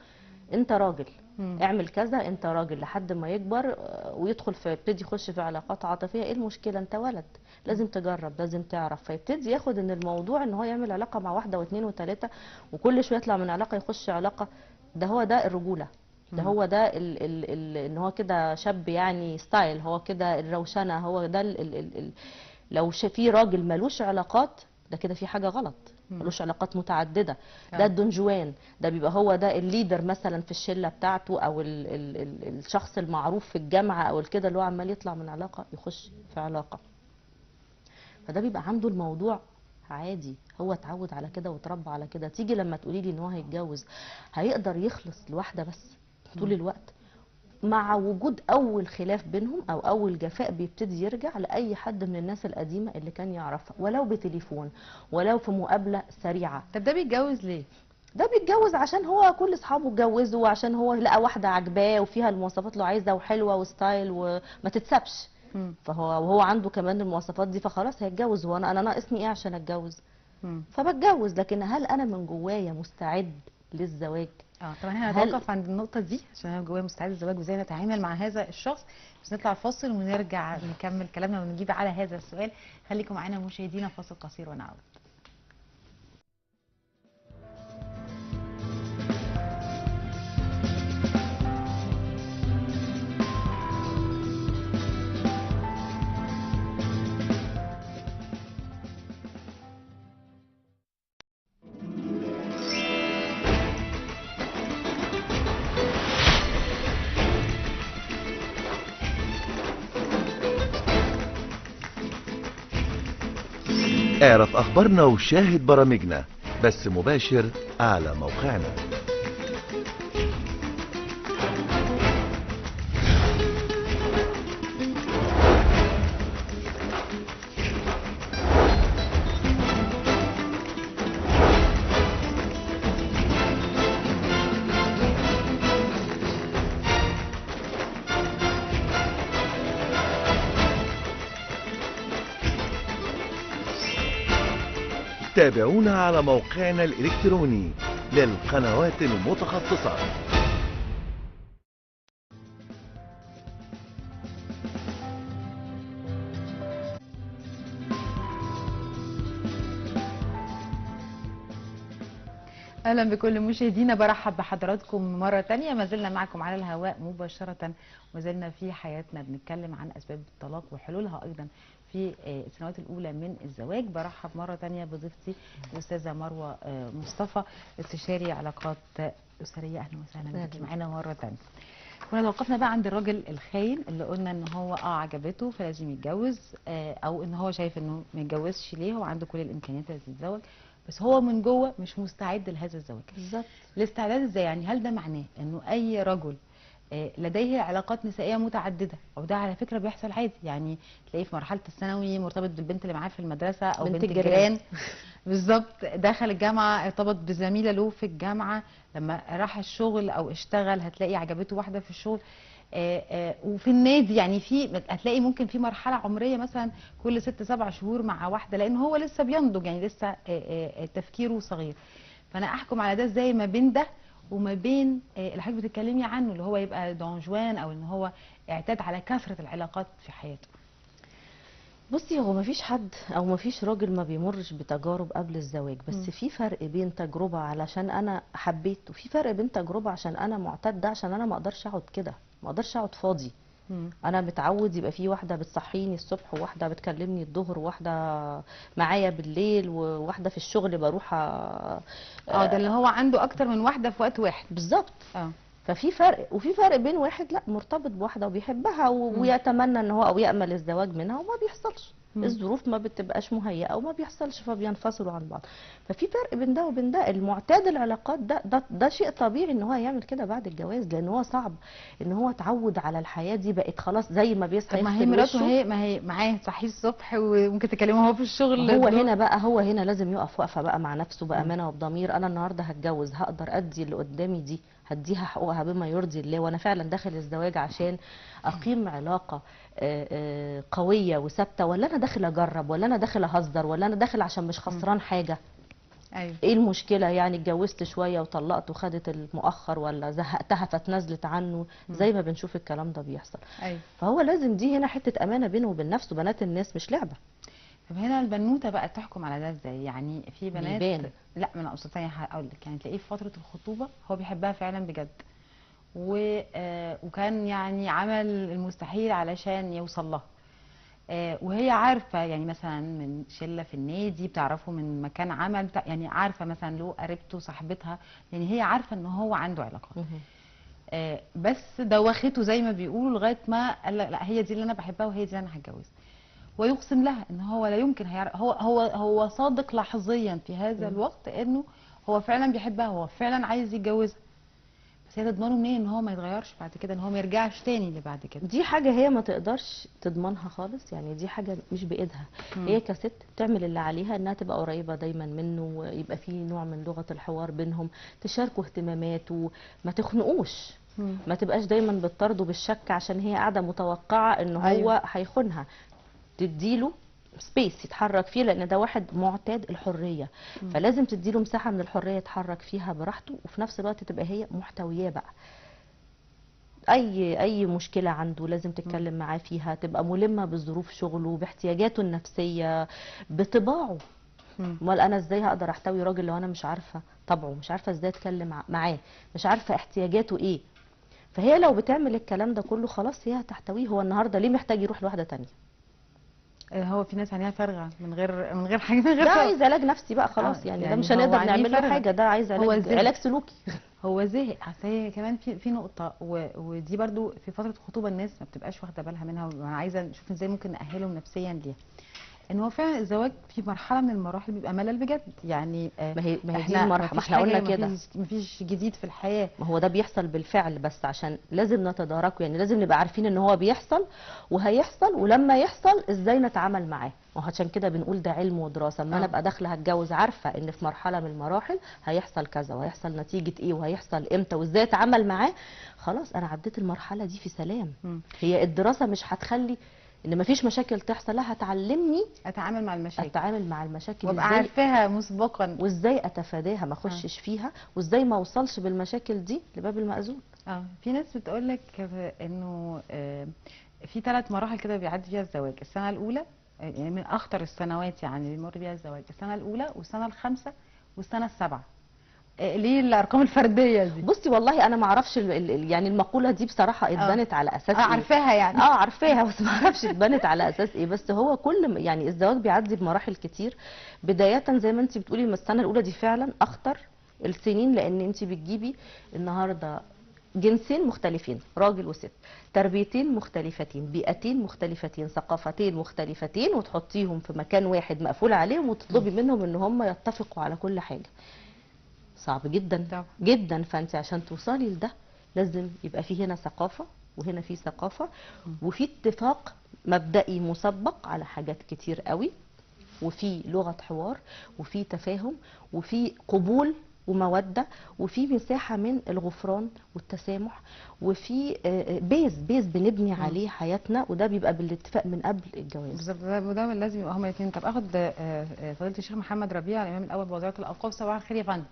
أنت راجل اعمل كذا، أنت راجل، لحد ما يكبر ويدخل يبتدي يخش في علاقات عاطفية. إيه المشكلة؟ أنت ولد، لازم تجرب، لازم تعرف. فيبتدي ياخد إن الموضوع إن هو يعمل علاقة مع واحدة واثنين وثلاثة، وكل شوية يطلع من علاقة يخش علاقة. ده هو ده الرجولة، ده هو ده ان هو كده شاب يعني ستايل، هو كده الروشنه، هو ده لو في راجل ملوش علاقات ده كده في حاجه غلط. ملوش علاقات متعدده، ده الدونجوان، ده بيبقى هو ده الليدر مثلا في الشله بتاعته، او الشخص المعروف في الجامعه او الكده، اللي هو عمال يطلع من علاقه يخش في علاقه. فده بيبقى عنده الموضوع عادي، هو اتعود على كده واتربى على كده. تيجي لما تقولي لي ان هو هيتجوز هيقدر يخلص لواحده بس طول الوقت؟ مع وجود اول خلاف بينهم او اول جفاء بيبتدي يرجع لاي حد من الناس القديمه اللي كان يعرفها، ولو بتليفون، ولو في مقابله سريعه. طب ده بيتجوز ليه؟ ده بيتجوز عشان هو كل اصحابه اتجوزوا، وعشان هو لقى واحده عاجباه وفيها المواصفات اللي عايزها وحلوه وستايل وما تتسابش. وهو عنده كمان المواصفات دي، فخلاص هيتجوز. هو انا ناقصني ايه عشان اتجوز؟ فبتجوز. لكن هل انا من جوايا مستعد للزواج؟ طبعا احنا هنتوقف عند النقطه دي عشان انا جوايا مستعد للزواج وازاي نتعامل مع هذا الشخص. بس نطلع فاصل ونرجع نكمل كلامنا ونجيب على هذا السؤال. خليكم معانا مشاهدينا، فاصل قصير ونعود. اعرف اخبارنا وشاهد برامجنا بث مباشر على موقعنا. تابعونا على موقعنا الإلكتروني للقنوات المتخصصة. اهلا بكل مشاهدينا، برحب بحضراتكم مره تانية. ما زلنا معكم على الهواء مباشره، وما زلنا في حياتنا بنتكلم عن اسباب الطلاق وحلولها ايضا في السنوات الاولى من الزواج. برحب مره تانية بضيفتي الاستاذه مروه مصطفى، استشاري علاقات اسريه. اهلا وسهلا بك معانا مره تانية. كنا توقفنا بقى عند الراجل الخاين اللي قلنا ان هو عجبته فلازم يتجوز، او ان هو شايف انه ما يتجوزش ليه، هو عنده كل الامكانيات اللي تتزوج بس هو من جوه مش مستعد لهذا الزواج. بالظبط. الاستعداد ازاي؟ يعني هل ده معناه انه اي رجل لديه علاقات نسائيه متعدده، او ده على فكره بيحصل عادي، يعني تلاقيه في مرحله الثانوي مرتبط بالبنت اللي معاه في المدرسه او بنت الجيران بالظبط، دخل الجامعه ارتبط بزميله له في الجامعه، لما راح الشغل او اشتغل هتلاقي عجبته واحده في الشغل، وفي النادي يعني في هتلاقي ممكن في مرحله عمريه مثلا كل 6-7 شهور مع واحده، لان هو لسه بينضج يعني لسه تفكيره صغير. فانا احكم على ده ازاي ما بين ده وما بين اللي حضرتك بتتكلمي عنه اللي هو يبقى دونجوان او ان هو اعتاد على كثره العلاقات في حياته؟ بصي، هو مفيش حد او مفيش راجل ما بيمرش بتجارب قبل الزواج، بس في فرق بين تجربه علشان انا حبيت، وفي فرق بين تجربه عشان انا معتاد. ده عشان انا ما اقدرش اقعد كده، ما اقدرش اقعد فاضي. انا متعود يبقى في واحده بتصحيني الصبح، وواحده بتكلمني الظهر، وواحده معايا بالليل، وواحده في الشغل بروح ده اللي هو عنده اكتر من واحده في وقت واحد. بالظبط. ففي فرق، وفي فرق بين واحد لا مرتبط بواحده وبيحبها ويتمنى ان هو او يامل الزواج منها وما بيحصلش. الظروف ما بتبقاش مهيئه وما بيحصلش فبينفصلوا عن بعض. ففي فرق بين ده وبين ده. المعتاد العلاقات ده شيء طبيعي ان هو يعمل كده بعد الجواز، لان هو صعب ان هو اتعود على الحياه دي، بقت خلاص زي ما بيصحى طب ما هي يغسل مراته، وشه. ما هي معاه صحي الصبح وممكن تكلمه هو في الشغل. هو هنا لازم يقف وقفه بقى مع نفسه بامانه وبضمير. انا النهارده هتجوز، هقدر ادي اللي قدامي دي، هديها حقوقها بما يرضي الله، وانا فعلا داخل الزواج عشان اقيم علاقه قويه وثابته، ولا انا داخل اجرب، ولا انا داخل اهزر، ولا انا داخل عشان مش خسران حاجه. ايوه. ايه المشكله يعني؟ اتجوزت شويه وطلقت وخدت المؤخر، ولا زهقتها فتنازلت عنه، زي ما بنشوف الكلام ده بيحصل. ايوه. فهو لازم دي هنا حته امانه بينه وبين نفسه. بنات الناس مش لعبه. طب هنا البنوته بقى تحكم على ده ازاي؟ يعني في بنات بيبان. لا، ما انا اقصد ثانيه هقول لك، يعني تلاقيه في فتره الخطوبه هو بيحبها فعلا بجد، وكان يعني عمل المستحيل علشان يوصل لها، وهي عارفه، يعني مثلا من شله في النادي بتعرفه، من مكان عمل يعني عارفه مثلا له قريبته صاحبتها، يعني هي عارفه ان هو عنده علاقات، بس دوخته زي ما بيقولوا لغايه ما قال لا, لا هي دي اللي انا بحبها وهي دي اللي انا هتجوزها، ويقسم لها ان هو لا يمكن هيعرف، هو صادق لحظيا في هذا الوقت انه هو فعلا بيحبها، هو فعلا عايز يتجوزها، بس هي تضمنه منين ان هو ما يتغيرش بعد كده، ان هو ما يرجعش تاني اللي بعد كده؟ دي حاجة هي ما تقدرش تضمنها خالص، يعني دي حاجة مش بإيدها. هي كست تعمل اللي عليها انها تبقى قريبة دايما منه، ويبقى في نوع من لغة الحوار بينهم، تشاركوا اهتمامات وما تخنقوش. ما تبقاش دايما بالطرد وبالشك عشان هي قاعدة متوقعة ان هو هيخونها. تديله سبيس يتحرك فيه، لان ده واحد معتاد الحرية، فلازم تديله مساحة من الحرية يتحرك فيها براحته، وفي نفس الوقت تبقى هي محتوياه بقى. اي مشكله عنده لازم تتكلم معاه فيها، تبقى ملمه بظروف شغله، باحتياجاته النفسيه، بطباعه. امال انا ازاي هقدر احتوي راجل لو انا مش عارفه طبعه، مش عارفه ازاي اتكلم معاه، مش عارفه احتياجاته ايه؟ فهي لو بتعمل الكلام ده كله خلاص هي هتحتويه. هو النهارده ليه محتاج يروح لواحده تانية؟ هو في ناس عينيها فارغه من غير حاجه، من غير ده سبب. عايز علاج نفسي بقى خلاص، يعني ده مش هنقدر نعمل له حاجه، ده عايز علاج سلوكي. هو زهق. اصل هي كمان في نقطه، ودي برضو في فتره الخطوبه الناس ما بتبقاش واخده بالها منها، وانا عايزه نشوف ازاي ممكن ناهلهم نفسيا ليها، ان هو فعلا الزواج في مرحله من المراحل بيبقى ملل بجد، يعني ما هي دي المرحله، ما احنا قلنا كده مفيش جديد في الحياه. ما هو ده بيحصل بالفعل، بس عشان لازم نتداركه، يعني لازم نبقى عارفين ان هو بيحصل وهيحصل، ولما يحصل ازاي نتعامل معاه. وعشان كده بنقول ده علم ودراسه. اما انا ابقى داخله هتجوز عارفه ان في مرحله من المراحل هيحصل كذا، وهيحصل نتيجه ايه، وهيحصل امتى، وازاي اتعامل معاه، خلاص انا عديت المرحله دي في سلام. هي الدراسه مش هتخلي ان مفيش مشاكل تحصل، لا هتعلمني اتعامل مع المشاكل وابقى عارفاها مسبقا، وازاي اتفاداها ما اخشش فيها، وازاي ما اوصلش بالمشاكل دي لباب المأذون. في ناس بتقول لك انه في 3 مراحل كده بيعدي فيها الزواج. السنه الاولى يعني من اخطر السنوات يعني اللي بيمر بيها الزواج، السنه الاولى والسنه الخامسه والسنه السابعه. ليه الارقام الفرديه دي؟ بصي والله انا ما اعرفش يعني المقوله دي بصراحه اتبنت على اساس ايه. عارفاها يعني. عارفاها بس ما اعرفش اتبنت على اساس ايه. بس هو يعني الزواج بيعدي بمراحل كتير، بدايه زي ما انت بتقولي من السنه الاولى دي فعلا اخطر السنين، لان انت بتجيبي النهارده جنسين مختلفين، راجل وست، تربيتين مختلفتين، بيئتين مختلفتين، ثقافتين مختلفتين، وتحطيهم في مكان واحد مقفول عليهم، وتطلبي منهم ان هم يتفقوا على كل حاجه. صعب جدا طبعا. جدا. فانت عشان توصلي لده لازم يبقى في هنا ثقافه، وهنا في ثقافه، وفي اتفاق مبدئي مسبق على حاجات كتير قوي، وفي لغه حوار، وفي تفاهم، وفي قبول وموده، وفي مساحه من الغفران والتسامح، وفي بيز بنبني عليه حياتنا، وده بيبقى بالاتفاق من قبل الجواز. بالظبط، ده لازم يبقى هما الاثنين. طب اخد فضيله الشيخ محمد ربيع، الامام الاول بوزاره الاوقاف. صباح الخير يا فندم.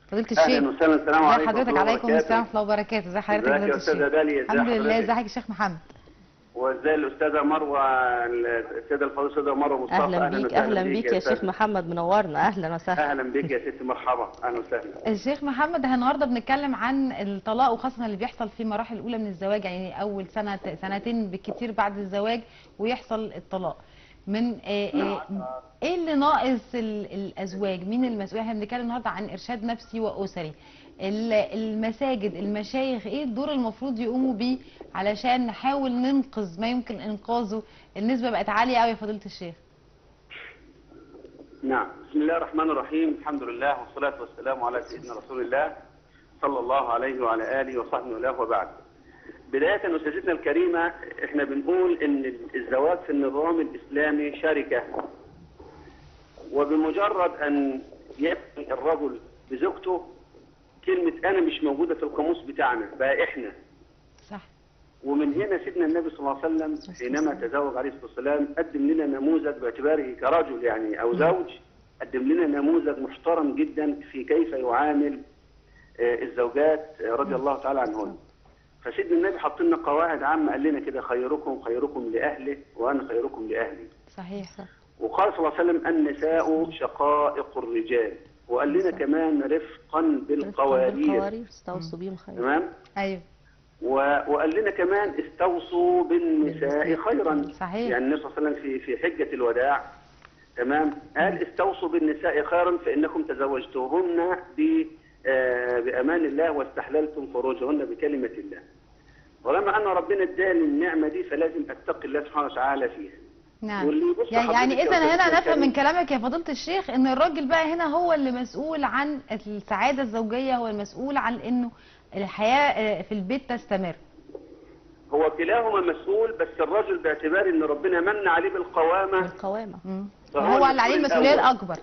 فضيله الشيخ. اهلا وسهلا. السلام عليكم. ازي حضرتك؟ عليكم السلام ورحمه الله وبركاته. ازي حضرتك يا استاذه داليا؟ الحمد لله. ازيك يا شيخ محمد؟ وازاي الاستاذه مروه، السيده الفاضله الاستاذه مروه مصطفى؟ اهلا بيك يا شيخ محمد، منورنا. اهلا وسهلا. اهلا بيك يا ستي، مرحبا، اهلا وسهلا. الشيخ محمد، النهارده بنتكلم عن الطلاق، وخاصه اللي بيحصل في المراحل الاولى من الزواج، يعني اول سنه سنتين بالكثير بعد الزواج ويحصل الطلاق. من ايه اللي ناقص الازواج؟ مين المسؤول؟ احنا بنتكلم النهارده عن ارشاد نفسي واسري. المساجد، المشايخ، ايه الدور المفروض يقوموا بيه علشان نحاول ننقذ ما يمكن انقاذه؟ النسبه بقت عاليه قوي يا فضيله الشيخ. نعم. بسم الله الرحمن الرحيم، الحمد لله والصلاة والسلام على سيدنا رسول الله صلى الله عليه وعلى آله وصحبه وله وبعد. بداية أستاذتنا الكريمة، احنا بنقول ان الزواج في النظام الإسلامي شركة، وبمجرد أن يبني الرجل بزوجته كلمة أنا مش موجودة في القاموس بتاعنا، بقى إحنا. صح. ومن هنا سيدنا النبي صلى الله عليه وسلم حينما تزوج عليه الصلاة والسلام قدم لنا نموذج باعتباره كرجل يعني أو زوج، قدم لنا نموذج محترم جدا في كيف يعامل الزوجات رضي الله تعالى عنهن. فسيدنا النبي حط لنا قواعد عامة، قال لنا كده خيركم خيركم لأهله وأنا خيركم لأهلي. صحيح. وقال صلى الله عليه وسلم النساء شقائق الرجال، وقال لنا كمان رفقا بالقوارير استوصوا بهم خيرا. تمام. ايوه. وقال لنا كمان استوصوا بالنساء خيرا. صحيح. يعني النبي صلى الله عليه وسلم في حجة الوداع تمام قال استوصوا بالنساء خيرا فإنكم تزوجتوهن بأمان الله واستحللتم فروجهن بكلمة الله. ولما أن ربنا اداني النعمة دي فلازم أتقي الله سبحانه وتعالى فيها. نعم. يعني اذا هنا نفهم من كلامك يا فضيلة الشيخ ان الراجل بقى هنا هو اللي مسؤول عن السعادة الزوجية، هو المسؤول عن انه الحياة في البيت تستمر. هو كلاهما مسؤول، بس الرجل باعتبار ان ربنا من عليه بالقوامة هو اللي عليه المسؤولية الأكبر.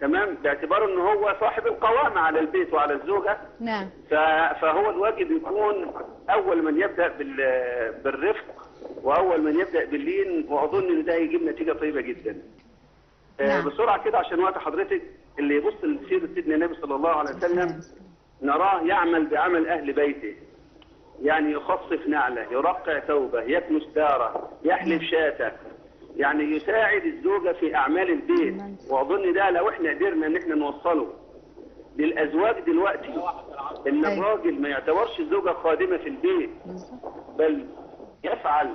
تمام، باعتبار ان هو صاحب القوامة على البيت وعلى الزوجة. نعم. فهو الواجب يكون اول من يبدأ بالرفق واول من يبدأ باللين، واظن ان ده هيجيب نتيجة طيبة جدا. نعم. بسرعة كده عشان وقت حضرتك، اللي يبص لسيرة سيدنا النبي صلى الله عليه وسلم نراه يعمل بعمل اهل بيته، يعني يخصف نعله، يرقع ثوبه، يكنس داره، يحلب شاته، يعني يساعد الزوجة في أعمال البيت. وأظن ده لو احنا قدرنا ان احنا نوصله للأزواج دلوقتي، ان الراجل ما يعتبرش الزوجة خادمة في البيت بل يفعل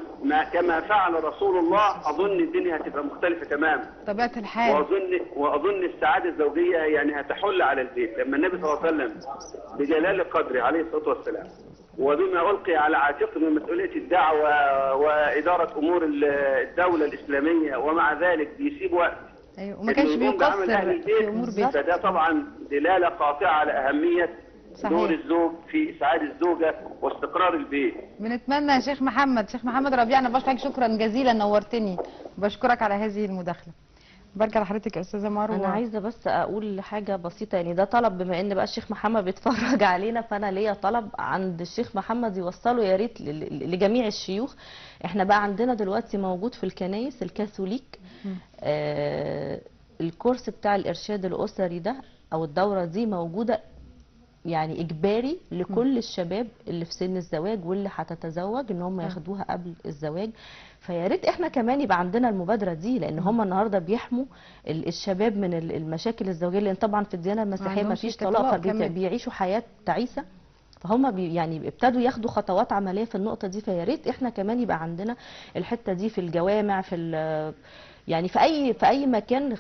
كما فعل رسول الله، أظن الدنيا هتبقى مختلفة تماما طبيعة الحال. وأظن السعادة الزوجية يعني هتحل على البيت، لما النبي صلى الله عليه وسلم بجلال قدره عليه الصلاة والسلام وبما ألقي على عاتقه من مسؤولية الدعوة وإدارة أمور الدولة الإسلامية، ومع ذلك بيسيب وقت أيوة، وما كانش بيقصر في أمور بيته. فده طبعا دلالة قاطعة على أهمية دور الزوج في إسعاد الزوجة واستقرار البيت. بنتمنى يا شيخ محمد ربيع، أنا بشكرك شكرا جزيلا، نورتني، وبشكرك على هذه المداخلة. برجع لحضرتك يا استاذه مروه. انا عايزه بس اقول حاجه بسيطه، يعني ده طلب بما ان بقى الشيخ محمد بيتفرج علينا، فانا ليا طلب عند الشيخ محمد يوصله يا ريت لجميع الشيوخ. احنا بقى عندنا دلوقتي موجود في الكنايس الكاثوليك الكورس بتاع الارشاد الاسري ده او الدوره دي موجوده يعني اجباري لكل الشباب اللي في سن الزواج واللي هتتزوج ان هم ياخدوها قبل الزواج. فيا ريت احنا كمان يبقى عندنا المبادره دي، لان هم النهارده بيحموا الشباب من المشاكل الزوجيه، لان طبعا في الديانه المسيحيه ما فيش طلاق، فبيعيشوا حياه تعيسه، فهم يعني ابتدوا ياخدوا خطوات عمليه في النقطه دي. فيا ريت احنا كمان يبقى عندنا الحته دي في الجوامع، يعني في اي مكان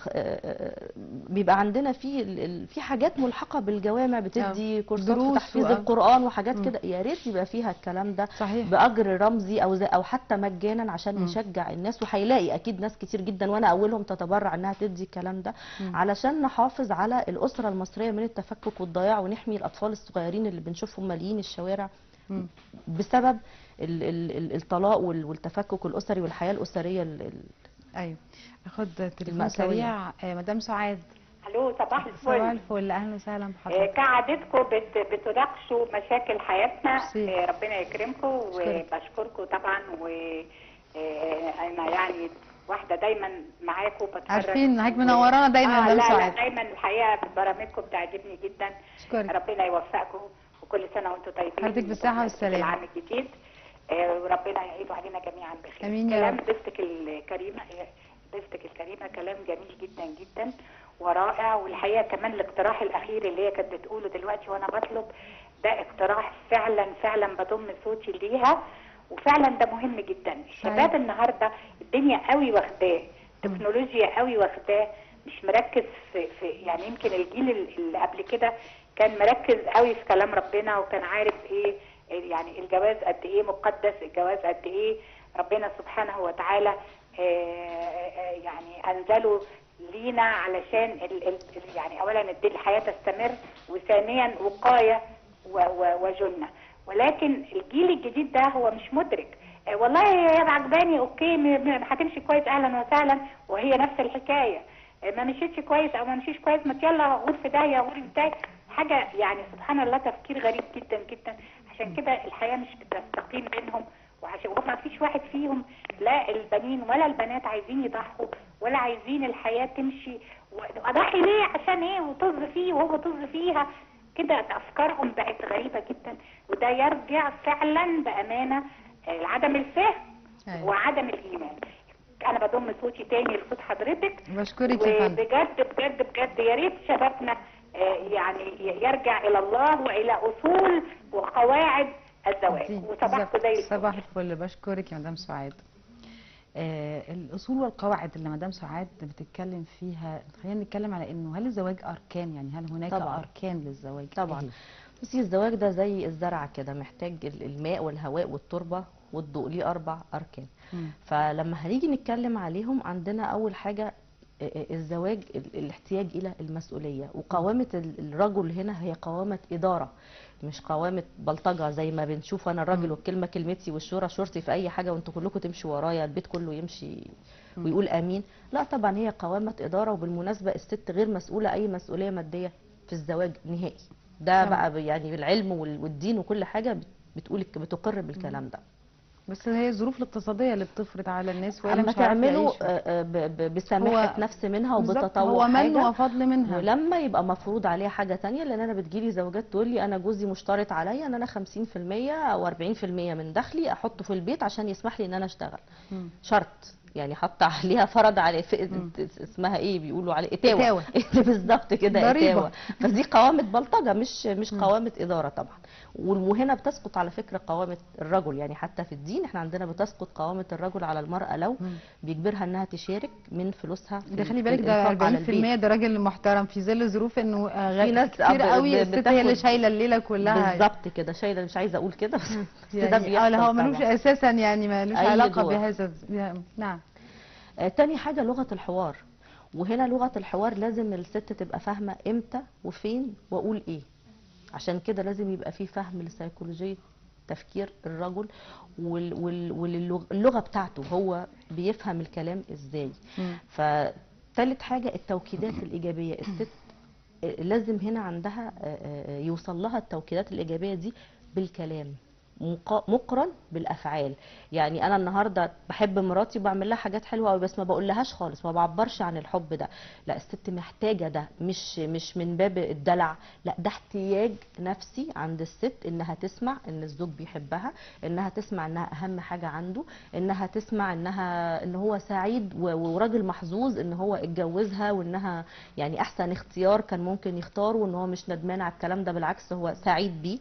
بيبقى عندنا في حاجات ملحقه بالجوامع بتدي كورسات في تحفيظ القران وحاجات كده، يا ريت يبقى فيها الكلام ده صحيح. باجر رمزي او حتى مجانا عشان نشجع الناس، وهيلاقي اكيد ناس كتير جدا وانا اولهم تتبرع انها تدي الكلام ده علشان نحافظ على الاسره المصريه من التفكك والضياع، ونحمي الاطفال الصغيرين اللي بنشوفهم ماليين الشوارع بسبب الطلاق والتفكك الاسري والحياه الاسريه. ايوه، اخد تليفون سريع. مدام سعاد. الو، صباح الفل. صباح الفل، اهلا وسهلا بحضرتك. كعادتكم بتناقشوا مشاكل حياتنا. ربنا يكرمكم وبشكركم طبعا، وانا يعني واحده دايما معاكم بتفرج. عارفين انك منورانا دايما يا مدام سعاد. لا دايما الحقيقه برامجكم بتعجبني جدا. شكرا. ربنا يوفقكم وكل سنه وانتم طيبين. حضرتك بالصحه والسلامه. العام الجديد وربنا يعيد علينا جميعا بخير. امين يا رب. كلام ضيفتك الكريمه كلام جميل جدا جدا ورائع، والحقيقه كمان الاقتراح الاخير اللي هي كانت بتقوله دلوقتي وانا بطلب ده اقتراح فعلا بضم صوتي ليها، وفعلا ده مهم جدا. الشباب النهارده الدنيا قوي واخداه، تكنولوجيا قوي واخداه، مش مركز في يعني يمكن الجيل اللي قبل كده كان مركز قوي في كلام ربنا وكان عارف ايه يعني الجواز قد ايه مقدس، الجواز قد ايه ربنا سبحانه وتعالى يعني انزله لينا علشان يعني اولا الحياه تستمر، وثانيا وقايه وجنه. ولكن الجيل الجديد ده هو مش مدرك. والله هي عجباني اوكي، هتمشي كويس اهلا وسهلا، وهي نفس الحكايه. ما مشيتش كويس او ما مشيش كويس، ما يلا غور في داهيه غور في داهيه. حاجه يعني سبحان الله تفكير غريب جدا جدا. عشان كده الحياه مش بتستقيم بينهم، وعشان ما فيش واحد فيهم، لا البنين ولا البنات عايزين يضحوا، ولا عايزين الحياه تمشي. اضحي ليه؟ عشان ايه؟ وطز فيه وهو طز فيها كده. افكارهم بقت غريبه جدا، وده يرجع فعلا بامانه لعدم الفهم وعدم الايمان. انا بضم صوتي تاني لصوت حضرتك، بشكرك يا فندم. وبجد بجد بجد يا ريت شبابنا يعني يرجع الى الله والى اصول وقواعد الزواج. وصباحكم زي الفل. صباح الفل. بشكرك يا مدام سعاد. الاصول والقواعد اللي مدام سعاد بتتكلم فيها، خلينا نتكلم على انه هل الزواج اركان؟ يعني هل هناك طبعاً. اركان للزواج؟ طبعا. إيه؟ بصي الزواج ده زي الزرع كده، محتاج الماء والهواء والتربه والضوء، ليه 4 اركان. فلما هنيجي نتكلم عليهم، عندنا اول حاجه الزواج الاحتياج الى المسؤوليه، وقوامه الرجل هنا هي قوامه اداره، مش قوامه بلطجه زي ما بنشوف. انا الراجل والكلمه كلمتي والشورى شورتي في اي حاجه، وانتوا كلكم تمشوا ورايا، البيت كله يمشي ويقول امين. لا طبعا، هي قوامه اداره. وبالمناسبه الست غير مسؤوله اي مسؤوليه ماديه في الزواج نهائي. ده بقى يعني بالعلم والدين وكل حاجه بتقر بالكلام ده. بس هي الظروف الاقتصاديه اللي بتفرض على الناس، ولا اما مش عارفه تعمله يعيشوا. بسماحه نفس منها بالظبط، وبتطوع هو من حاجه، وفضل منها. ولما يبقى مفروض عليها حاجه تانية. لان انا بتجيلي زوجات تقول لي انا جوزي مشترط عليا ان انا 50% او 40% من دخلي احطه في البيت عشان يسمح لي ان انا اشتغل. شرط يعني، حط عليها فرض عليه اسمها ايه بيقولوا عليه اتاوه. بالظبط كده، اتاوه. فدي قوامه بلطجه، مش قوامه اداره طبعا. وهنا بتسقط على فكره قوامه الرجل. يعني حتى في الدين احنا عندنا بتسقط قوامه الرجل على المراه لو بيجبرها انها تشارك من فلوسها ده خلي بالك، ده 40% ده راجل محترم في ظل ظروف انه في ناس كتير قوي الست هي اللي شايله الليله كلها. بالظبط كده، شايله. مش عايزه اقول كده بس يعني ده بيحصل. هو ملوش اساسا، يعني ملوش علاقه بهذا. نعم. تاني حاجة لغة الحوار. وهنا لغة الحوار لازم الست تبقى فاهمة امتى وفين واقول ايه. عشان كده لازم يبقى فيه فهم لسيكولوجية تفكير الرجل واللغة بتاعته، هو بيفهم الكلام ازاي. فتالت حاجة التوكيدات الإيجابية. الست لازم هنا عندها يوصل لها التوكيدات الإيجابية دي بالكلام مقرن بالافعال. يعني انا النهارده بحب مراتي وبعمل لها حاجات حلوه قوي، بس ما بقولهاش خالص، ما بعبرش عن الحب ده. لا، الست محتاجه ده، مش من باب الدلع، لا ده احتياج نفسي عند الست، انها تسمع ان الزوج بيحبها، انها تسمع انها اهم حاجه عنده، انها تسمع ان هو سعيد وراجل محظوظ ان هو اتجوزها، وانها يعني احسن اختيار كان ممكن يختاره، وان هو مش ندمان على الكلام ده، بالعكس هو سعيد بيه.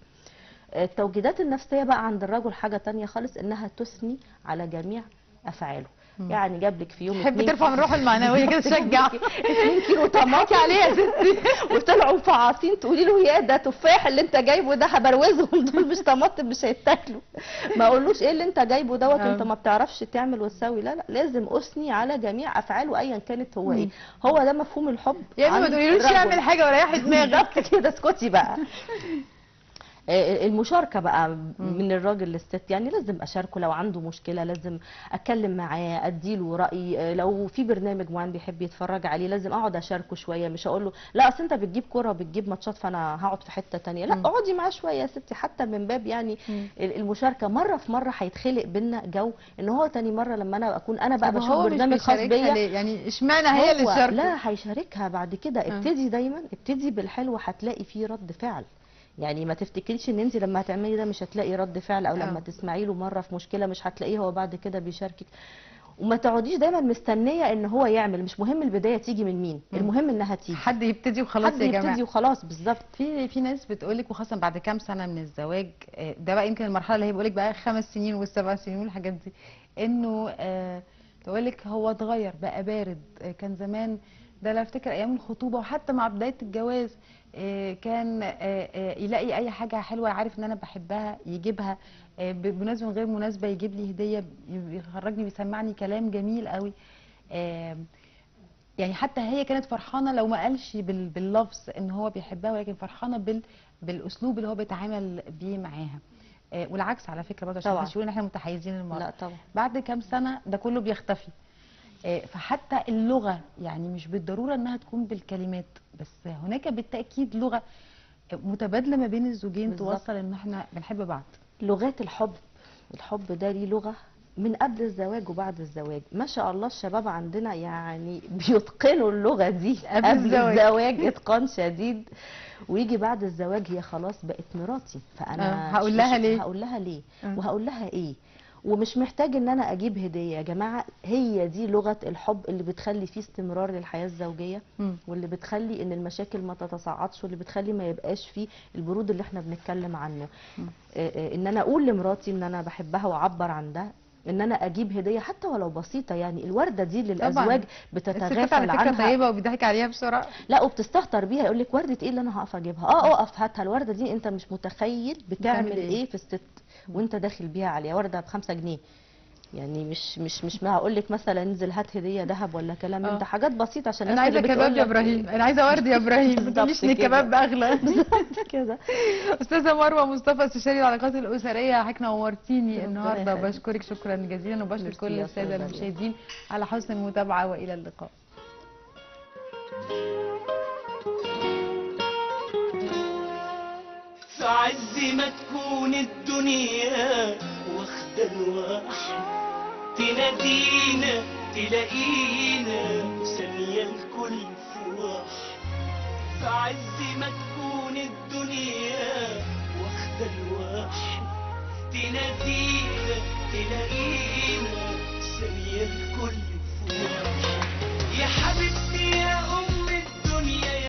التوجيهات النفسية بقى عند الرجل حاجة تانية خالص، انها تثني على جميع افعاله. يعني جاب لك في يوم تحب ترفع من الروح المعنويه كده، تشجع 2 كيلو طماطم عليها يا ستي وطلعوا مفعصين، تقولي له يا ده تفاح اللي انت جايبه ده، هبروزهم دول مش طماطم مش هيتاكلوا. ما اقولوش ايه اللي انت جايبه دوت انت ما بتعرفش تعمل وتسوي. لا لا، لازم اثني على جميع افعاله ايا كانت هو ايه. هو ده مفهوم الحب. يعني ما تقوليلوش يعمل حاجه وريحي دماغك. بالظبط كده، اسكتي بقى. المشاركه بقى من الراجل للست. يعني لازم اشاركه لو عنده مشكله، لازم اتكلم معاه، اديله رايي. لو في برنامج معين بيحب يتفرج عليه لازم اقعد اشاركه شويه. مش هقول له لا اصل انت بتجيب كوره وبتجيب ماتشات فانا هقعد في حته ثانيه. لا، اقعدي معاه شويه يا ستي، حتى من باب يعني المشاركه. مره في مره هيتخلق بينا جو ان هو تاني مره لما انا اكون انا بقى بشوف برنامج خاص بيا. يعني اشمعنى هي اللي تشاركه؟ لا، هيشاركها بعد كده. ابتدي دايما، ابتدي بالحلو، هتلاقي فيه رد فعل. يعني ما تفتكريش ان انت لما هتعملي ده مش هتلاقي رد فعل، او لما تسمعي له مره في مشكله مش هتلاقيه هو بعد كده بيشاركك. وما تقعديش دايما مستنيه ان هو يعمل. مش مهم البدايه تيجي من مين، المهم انها تيجي. حد يبتدي وخلاص يا جماعه، حد يبتدي وخلاص. بالظبط. في ناس بتقولك، وخاصه بعد كام سنه من الزواج، ده بقى يمكن المرحله اللي هي بيقولك بقى 5 سنين و7 سنين والحاجات دي، انه تقولك هو اتغير بقى بارد. كان زمان، ده لا افتكر ايام الخطوبه وحتى مع بدايه الجواز، كان يلاقي اي حاجه حلوه عارف ان انا بحبها يجيبها، بمناسبه من غير مناسبه يجيب لي هديه، بيخرجني بيسمعني كلام جميل قوي. يعني حتى هي كانت فرحانه لو ما قالش باللفظ ان هو بيحبها، ولكن فرحانه بالاسلوب اللي هو بيتعامل بيه معاها. والعكس على فكره برضه، عشان طبعا. مش يقولوا ان احنا متحيزين للمرأة. لا طبعا. بعد كام سنه ده كله بيختفي. فحتى اللغه يعني مش بالضروره انها تكون بالكلمات، بس هناك بالتاكيد لغه متبادله ما بين الزوجين بالظبط. توصل ان احنا بنحب بعض. لغات الحب، الحب ده ليه لغه من قبل الزواج وبعد الزواج. ما شاء الله الشباب عندنا يعني بيتقنوا اللغه دي قبل قبل الزواج. الزواج اتقان شديد، ويجي بعد الزواج هي خلاص بقت مراتي، فانا هقول لها ليه؟ هقول لها ليه وهقول لها ايه، ومش محتاج ان انا اجيب هديه. يا جماعه هي دي لغه الحب اللي بتخلي فيه استمرار للحياه الزوجيه، واللي بتخلي ان المشاكل ما تتصاعدش، واللي بتخلي ما يبقاش فيه البرود اللي احنا بنتكلم عنه. ان انا اقول لمراتي ان انا بحبها واعبر عن ده، ان انا اجيب هديه حتى ولو بسيطه. يعني الورده دي للازواج الستات بتتغافل على فكره عنها. طيبه وبيضحك عليها بسرعه. لا وبتستهتر بيها، يقول لك ورده ايه اللي انا هقف اجيبها؟ اقف هاتها الورده دي، انت مش متخيل بتعمل ايه في الست وانت داخل بيها عليها. ورده ب5 جنيه، يعني مش ما هقول لك مثلا انزل هات هديه ذهب ولا كلام من ده، حاجات بسيطه عشان انا الناس عايزه اللي كباب بتقول يا لك ابراهيم، انا عايزه ورد يا ابراهيم، ما تقوليش ان الكباب اغلى. بالظبط كده. استاذه مروه مصطفى، استشاري العلاقات الاسريه، حضرتك نورتيني ربنا النهارده، يخليك. وبشكرك شكرا جزيلا، وبشكر ميرسي كل يا الساده أستاذة المشاهدين على حسن المتابعه، والى اللقاء. في عز ما تكون الدنيا واخدة الواحد، تنادينا تلاقينا ثانية الكل في واحد. في عز ما